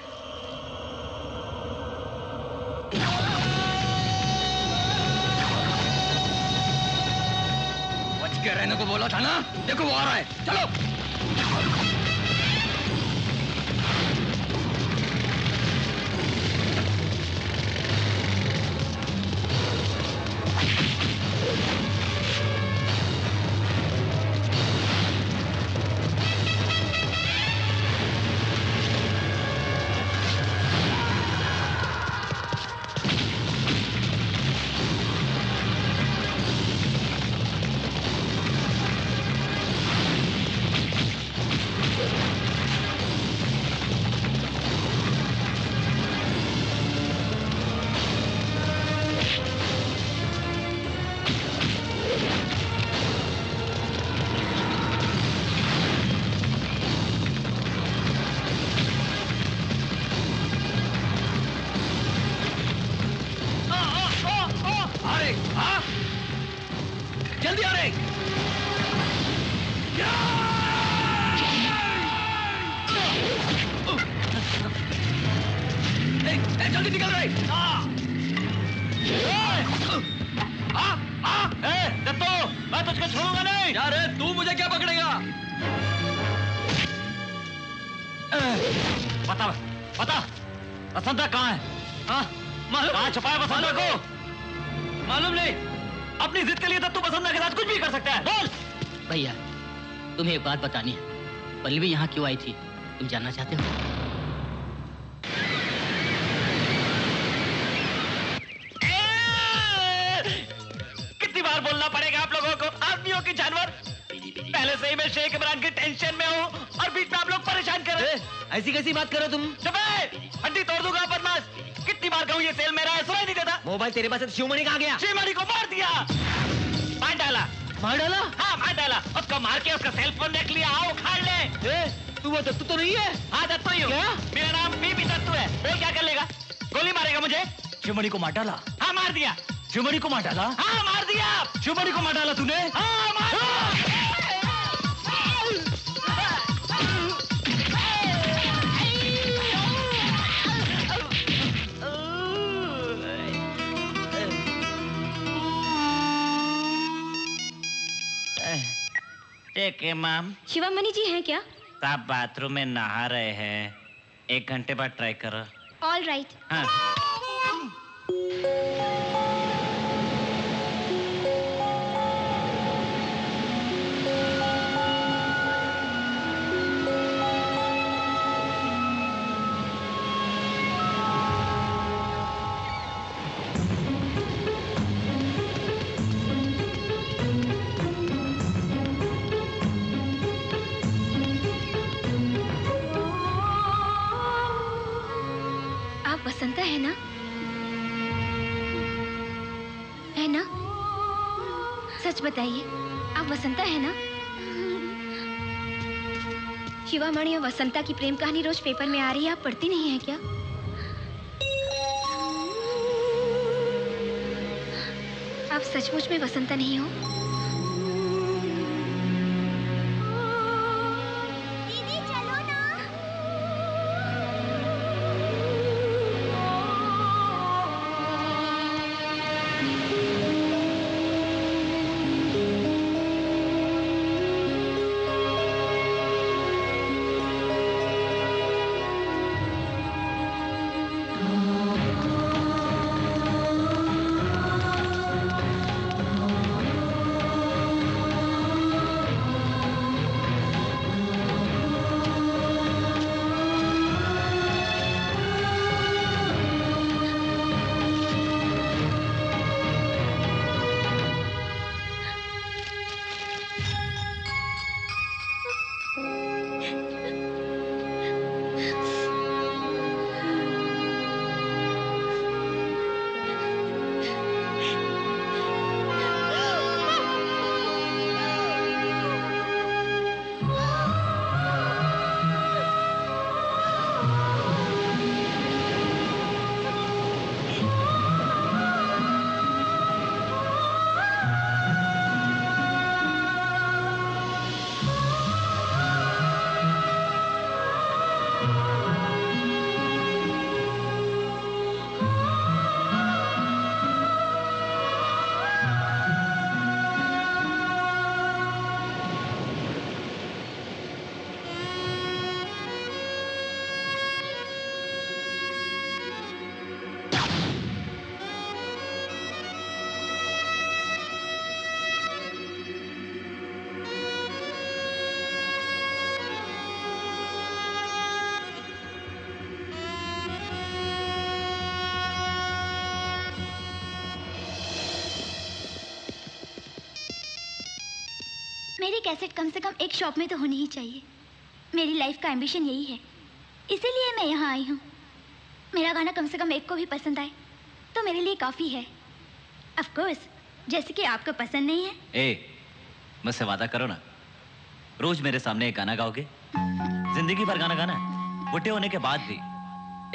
बच के रहने को बोला था ना, देखो वो आ रहा है, चलो। जल्दी आ रहे। जल्दी निकल रहे। दत्तो, मैं तुझको छोड़ूंगा नहीं। यार तू मुझे क्या पकड़ेगा? पता बसंता कहाँ है? कहाँ छुपाया बसंता को? मालूम नहीं। अपनी जिद के लिए दत्तू बसंता के साथ कुछ भी कर सकता है। बोल। भैया तुम्हें एक बात बतानी है, पल्लवी यहाँ क्यों आई थी, तुम जानना चाहते हो? कितनी बार बोलना पड़ेगा आप लोगों को, आदमियों की जानवर। पहले से ही मैं शेख इमरान की टेंशन में हूँ और बीच में आप लोग परेशान कर रहे। ऐसी कैसी बात करो तुम? चुप है, हड्डी तोड़ दूंगा बदमाश। कितनी बार कहूँ ये सेल मेरा है, सुनाई नहीं देता। मोबाइल तेरे पास है तो शिवमणि कहाँ गया? शिवमणि को मार दिया। मार डाला। मार डाला? हाँ मार डाला। उसको मार के उसका सेल फोन रख लिया। आओ उखाड़ ले। तू वो दत्तू तो नहीं है? हाँ दत्तू ही हूँ। क्या? मेरा नाम बीबी दत्तू है। बोल क्या कर लेगा? गोली मारेगा मुझे? शिवमणि को मार डाला? हाँ मार दिया। शिवमणि को मार डाला? हाँ मार दिया। शिवमणि को मार डाला तूने? हाँ मार दिया। टेक है मैम। शिवामणि जी हैं क्या? आप बाथरूम में नहा रहे हैं, 1 घंटे बाद ट्राई करो। All right. हाँ। बसंता है ना? है ना? सच बताइए, आप बसंता है ना? शिवामणि और बसंता की प्रेम कहानी रोज पेपर में आ रही है, आप पढ़ती नहीं है क्या? आप सचमुच में बसंता नहीं हो? मेरी कैसेट कम से कम एक शॉप में तो होनी ही चाहिए। मेरी लाइफ का एम्बिशन यही है, इसीलिए मैं यहाँ आई हूँ। मेरा गाना कम से कम एक को भी पसंद आए तो मेरे लिए काफ़ी है। ऑफ कोर्स, जैसे कि आपको पसंद नहीं है। मुझसे वादा करो ना, रोज मेरे सामने एक गाना गाओगे। जिंदगी भर गाना गाना है, बुढ़े होने के बाद भी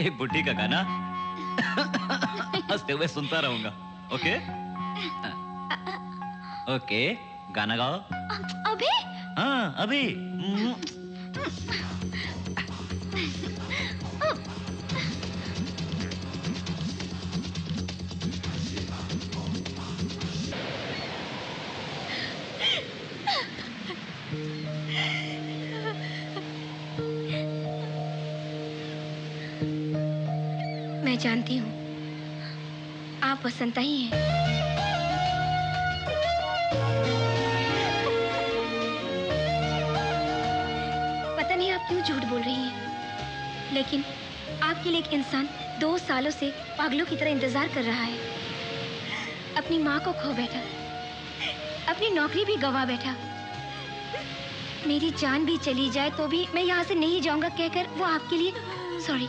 एक बुढ़ी का गाना हंसते हुए सुनता रहूंगा। ओके ओके, गाना गाओ। अभी? हाँ अभी। मैं जानती हूँ आप वसंता ही हैं। पता नहीं आप क्यों झूठ बोल रही हैं, लेकिन आपके लिए एक इंसान 2 सालों से पागलों की तरह इंतजार कर रहा है। अपनी माँ को खो बैठा, अपनी नौकरी भी गंवा बैठा। मेरी जान भी चली जाए तो भी मैं यहाँ से नहीं जाऊंगा कहकर वो आपके लिए, सॉरी,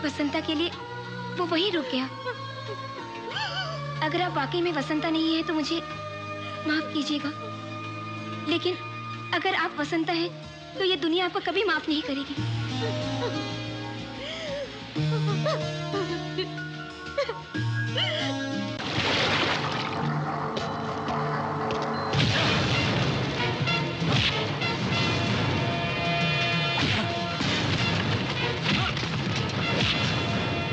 वसंता के लिए वो वहीं रुक गया। अगर आप वाकई में वसंता नहीं है तो मुझे माफ कीजिएगा, लेकिन अगर आप वसंता हैं तो ये दुनिया आपको कभी माफ नहीं करेगी।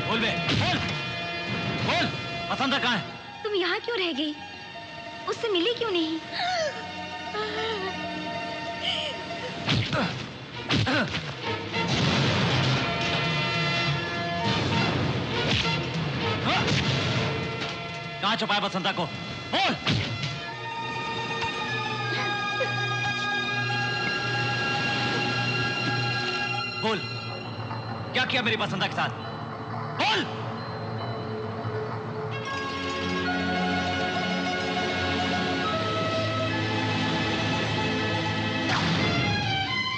बोल बे, बोल, बोल, वसंता कहाँ है? तुम यहाँ क्यों रह गई? उससे मिली क्यों नहीं? कहाँ छुपाया वसंता को? बोल। बोल, क्या किया मेरी वसंता के साथ? बोल।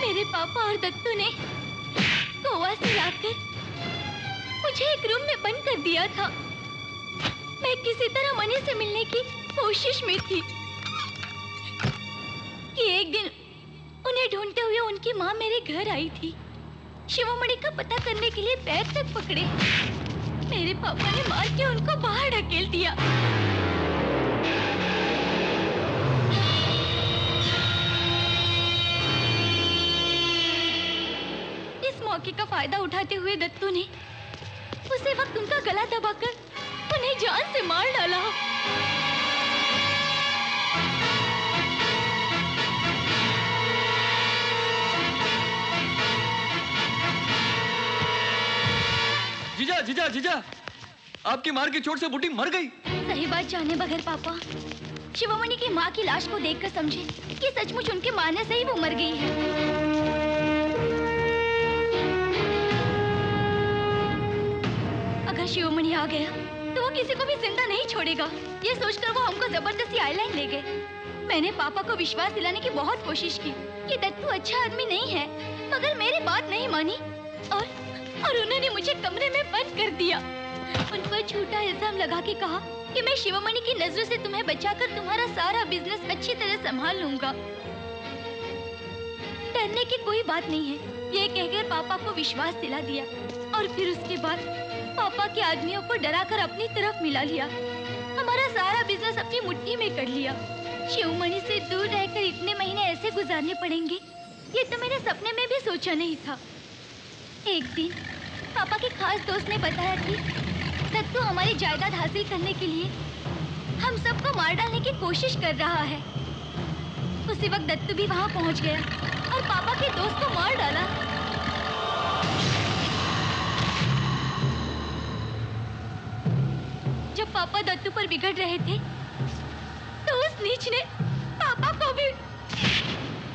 मेरे पापा और दत्तू ने गोवा से लाकर मुझे एक रूम में बंद कर दिया था। मैं किसी तरह मनी से मिलने की कोशिश में थी कि एक दिन उन्हें ढूंढते हुए उनकी माँ मेरे घर आई थी। शिवमणि का पता करने के लिए पैर तक पकड़े। मेरे पापा ने मार के उनको बाहर ढकेल दिया। इस मौके का फायदा उठाते हुए दत्तू ने उसी वक्त उनका गला दबाकर उन्हें जान से मार डाला। जीजा जीजा जीजा, आपकी मार की चोट से बुड्ढी मर गई। सही बात जाने बगैर पापा शिवमणि की माँ की लाश को देखकर समझे कि सचमुच उनके मारने से ही वो मर गई है। अगर शिवमणि आ गया तो वो किसी को भी जिंदा नहीं छोड़ेगा। ये सोचकर वो हमको जबरदस्ती आइलैंड ले गए। मैंने पापा को विश्वास दिलाने की बहुत कोशिश की कि दत्तू अच्छा आदमी नहीं है, मगर मेरी बात नहीं मानी और उन्होंने मुझे कमरे में बंद कर दिया। उन पर झूठा इल्जाम लगा के कहा कि मैं शिवमणि की नजरों से तुम्हें बचाकर तुम्हारा सारा बिजनेस अच्छी तरह संभाल लूंगा। डरने की कोई बात नहीं है, ये कहकर पापा को विश्वास दिला दिया और फिर उसके बाद पापा के आदमियों को डराकर अपनी तरफ मिला लिया। हमारा सारा बिजनेस अपनी मुट्ठी में कर लिया। शिवमणि से दूर रहकर इतने महीने ऐसे गुजारने पड़ेंगे, ये तो मेरे सपने में भी सोचा नहीं था। एक दिन पापा के खास दोस्त ने बताया कि दत्तू हमारी जायदाद हासिल करने के लिए हम सबको मार डालने की कोशिश कर रहा है। उसी वक्त दत्तू भी वहां पहुंच गया और पापा के दोस्त को मार डाला। जब पापा दत्तू पर बिगड़ रहे थे तो उस नीच ने पापा को भी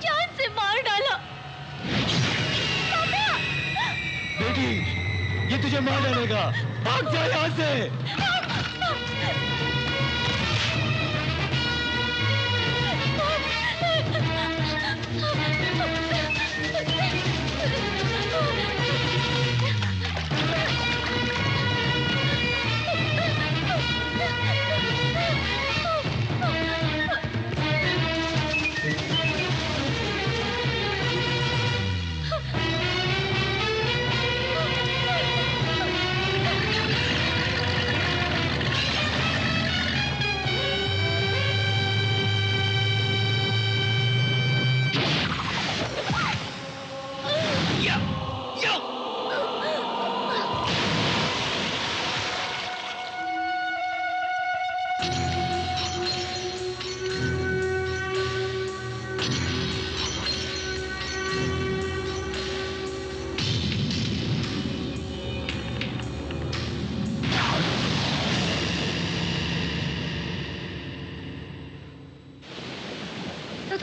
जान से मार डाला। पापा! बेटी, ये तुझे मार डालेगा। भाग जा यहाँ से।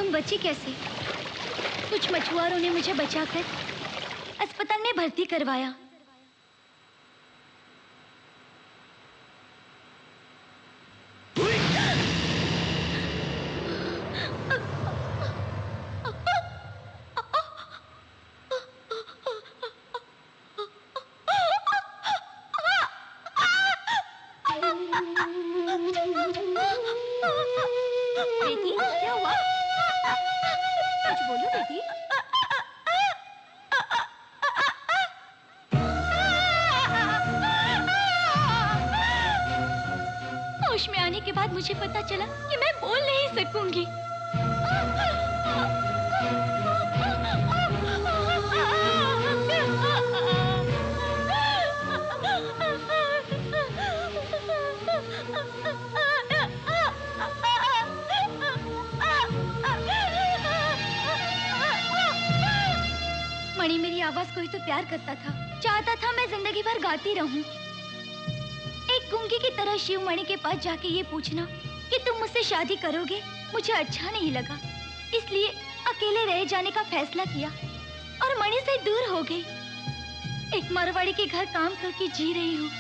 तुम बची कैसे? कुछ मछुआरों ने मुझे बचाकर अस्पताल में भर्ती करवाया। बेटी, क्या हुआ? कुछ बोलो बेटी। होश में आने के बाद मुझे पता चला कि मैं बोल नहीं सकूंगी। मणि मेरी आवाज को ही तो प्यार करता था, चाहता था मैं जिंदगी भर गाती रहूं। एक गूंगी की तरह शिव मणि के पास जाके ये पूछना कि तुम मुझसे शादी करोगे, मुझे अच्छा नहीं लगा, इसलिए अकेले रह जाने का फैसला किया और मणि से दूर हो गई। एक मारवाड़ी के घर काम करके जी रही हूँ।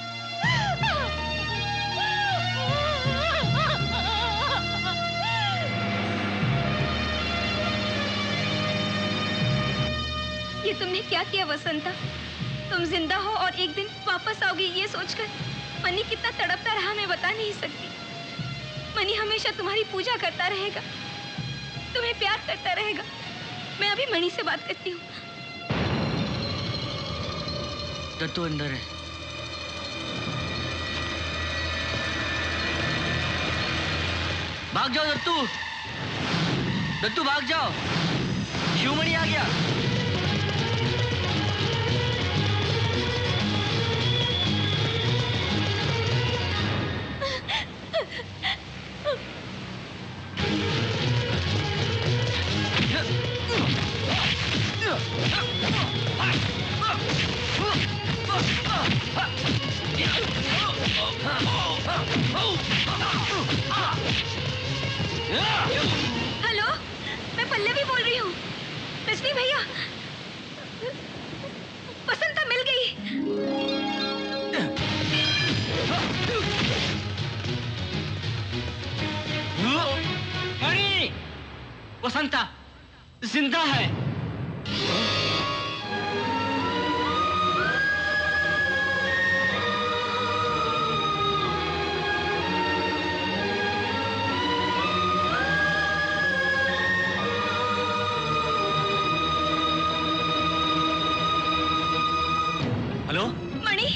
ये तुमने क्या किया वसंता? तुम जिंदा हो और एक दिन वापस आओगी ये सोचकर मनी कितना तड़पता रहा मैं बता नहीं सकती। मनी हमेशा तुम्हारी पूजा करता रहेगा, तुम्हें प्यार करता रहेगा। मैं अभी मणि से बात करती हूँ। दत्तू अंदर है। भाग जाओ दत्तू, दत्तू भाग जाओ, शिवमणि आ गया। हेलो, मैं पल्लवी बोल रही हूँ। रजनी भैया, वसंता मिल गई। मणि, वसंता जिंदा है। हेलो मणि,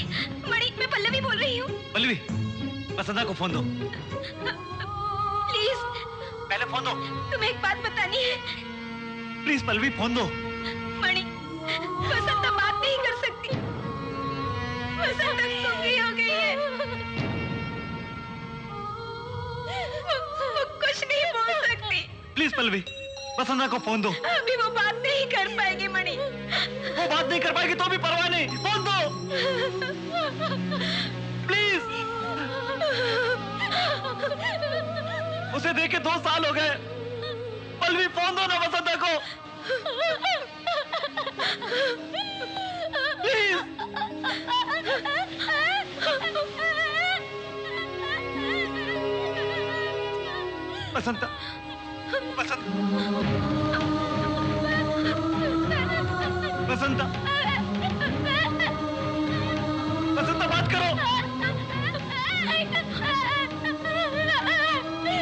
मणि, मैं पल्लवी बोल रही हूँ। पल्लवी, वसंता को फोन दो। प्लीज पहले फोन दो। तुम्हें एक बात बतानी है। प्लीज पल्लवी फोन दो। मणि, वसंता बात नहीं कर सकती। वसंता गूंगी हो गई है। वो कुछ नहीं बोल सकती। प्लीज पल्लवी, वसंता को फोन दो। अभी वो बात नहीं कर पाएगी मणि। वो बात नहीं कर पाएगी तो भी परवाह नहीं, फोन दो प्लीज। उसे देखे 2 साल हो गए। पल्लवी फोन दो ना वसंता को प्लीज। वसंता, वसंता, वसंता, वसंता बात करो।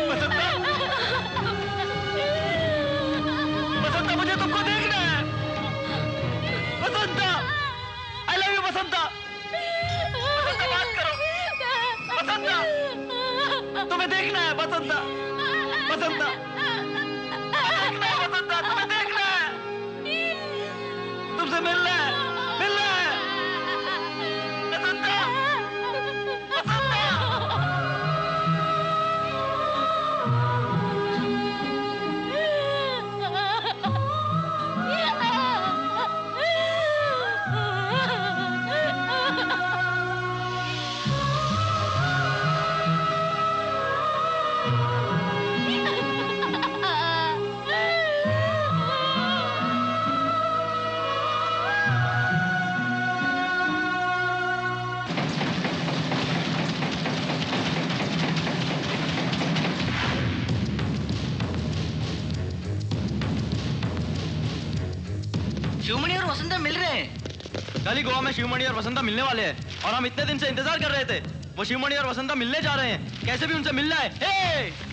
वसंता, वसंता मुझे तुमको देखना है। Vasanta, I love you Vasanta. Vasanta बात करो। वसंता, तुम्हें देखना है वसंता। वसंता, देखना है वसंता, तुम्हें देखना है। तुमसे मिलना है, मिलना है। वसंता, वसंता। शिवमणि और वसंता मिल रहे हैं। कल ही गोवा में शिवमणि और वसंता मिलने वाले हैं और हम इतने दिन से इंतजार कर रहे थे। वो शिवमणि और वसंता मिलने जा रहे हैं, कैसे भी उनसे मिलना है। हे!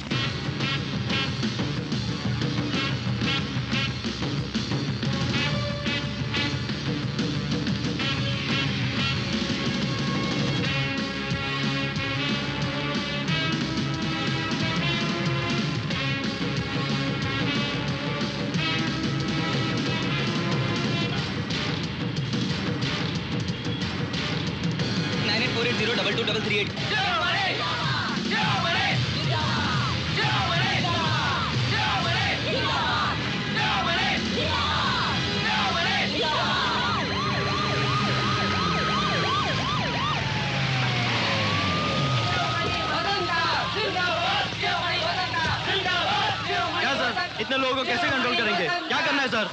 इतने लोगों को कैसे कंट्रोल करेंगे? क्या करना है सर?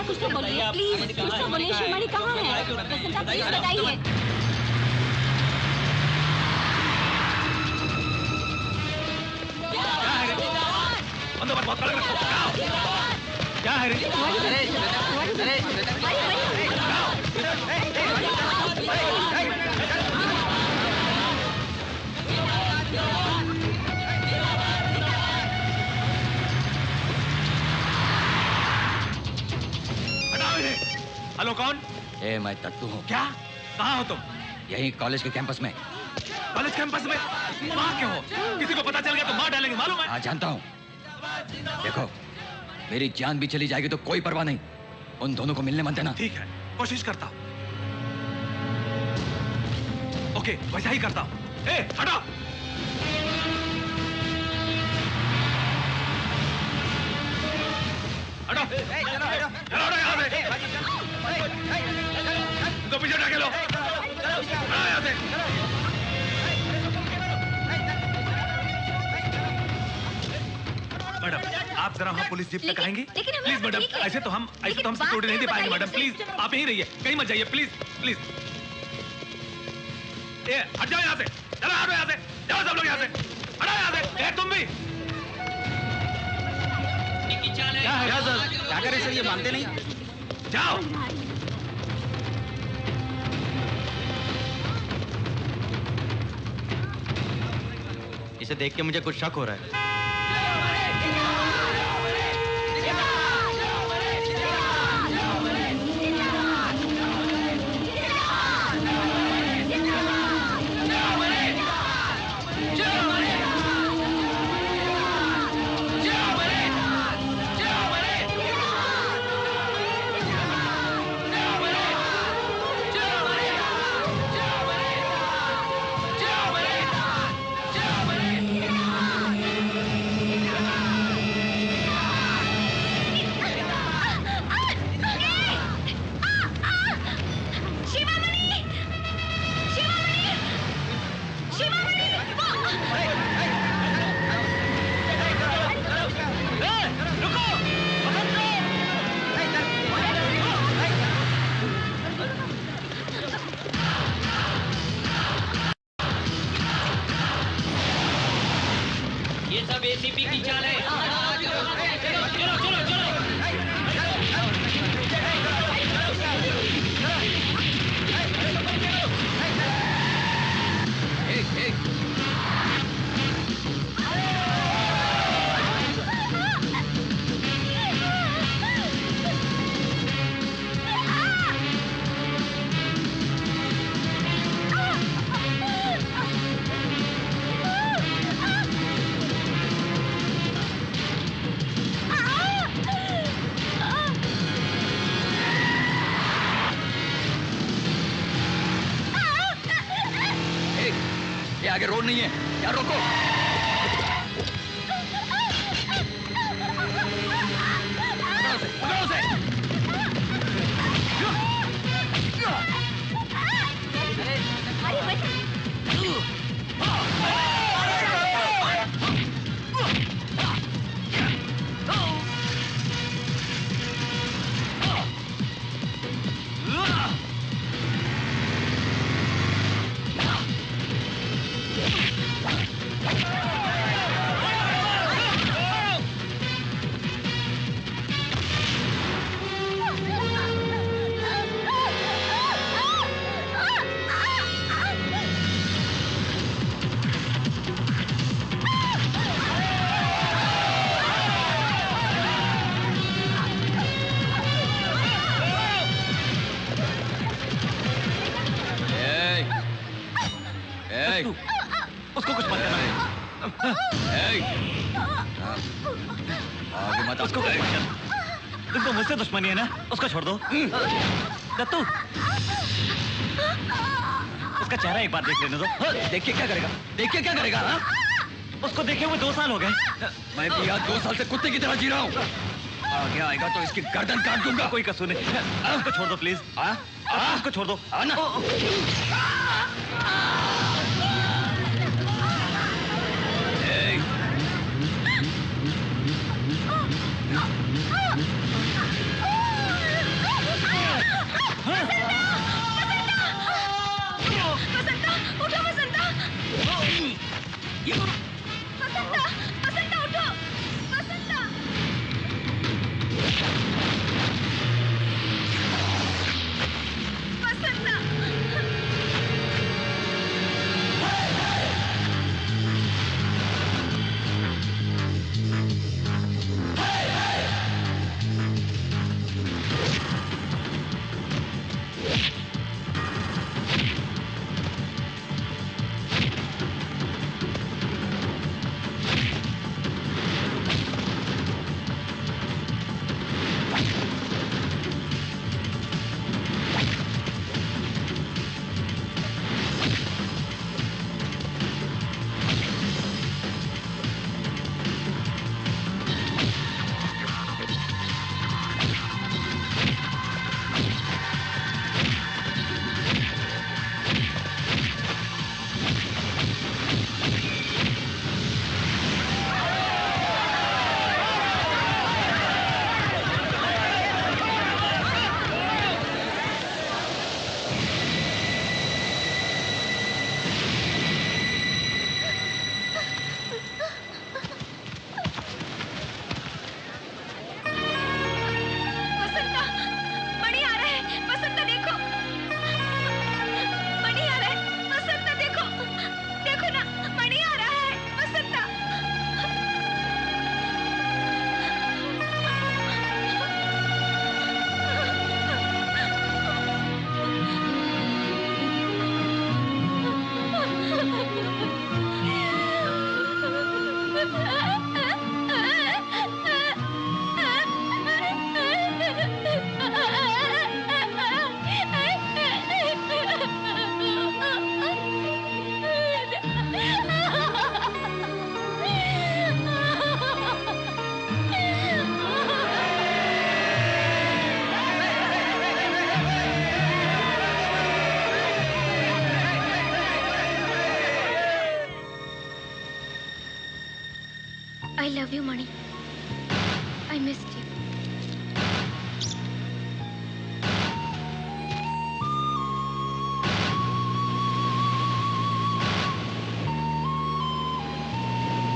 कुछ तो बोलिए प्लीज, कुछ तो बोलिए। शिवमणि कहाँ है? वसंता प्लीज बताइए। बंदोबस्त बहुत कड़क रखो। क्या है रे? हेलो कौन? ए, मैं तट्टू हूँ। क्या? कहाँ हो तुम? यही कॉलेज के कैंपस में। कॉलेज कैंपस में? वहाँ क्यों हो? किसी को पता चल गया तो मार डालेंगे, मालूम है? हाँ जानता हूँ। देखो, मेरी जान भी चली जाएगी तो कोई परवाह नहीं। उन दोनों को मिलने मत देना। ठीक है, कोशिश करता हूँ। ओके, वैसा ही करता हूँ। ए, हटो! हटो! चलो यहाँ से! इनको पीछे ढके लो! यहाँ से! मैडम, आप जरा वहाँ पुलिस जीप तक आएंगी? प्लीज मैडम, ऐसे तो हम सिक्योरिटी नहीं दे पाएंगे मैडम। प्लीज आप यहीं रहिए, कहीं मत जाइए। Please please. ए, हट जाओ यहाँ से! चलो हटो यहाँ से! जाओ सब लोग यहाँ से! हटो यहाँ से! ए, तुम भी! क्या है? क्या सर? क्या करे सर, ये मानते नहीं। जाओ! इसे देख के मुझे कुछ शक हो रहा है। एसीपी की चाल है। चलो चलो चलो। आगे रोड नहीं है, यार रोको। ए, उसको कुछ मत करना। आगे मत, उसको कुछ मत करना। तुमको मुझसे दुश्मनी है ना, उसको छोड़ दो। दत्तू, उसका चेहरा एक बार देख लेने दो। देखिए क्या करेगा, देखिए क्या करेगा। हाँ? उसको देखे हुए 2 साल हो गए। मैं भी यहाँ 2 साल से कुत्ते की तरह जी रहा हूँ। आगे आएगा तो इसकी गर्दन काट दूंगा। कोई कसूर नहीं, उसको छोड़ दो प्लीज। उसको छोड़ दो। आना। बसंता, उठो बसंता। बसंता, बसंता उठो। Basanta. Basanta. I love you, Mani. I missed you.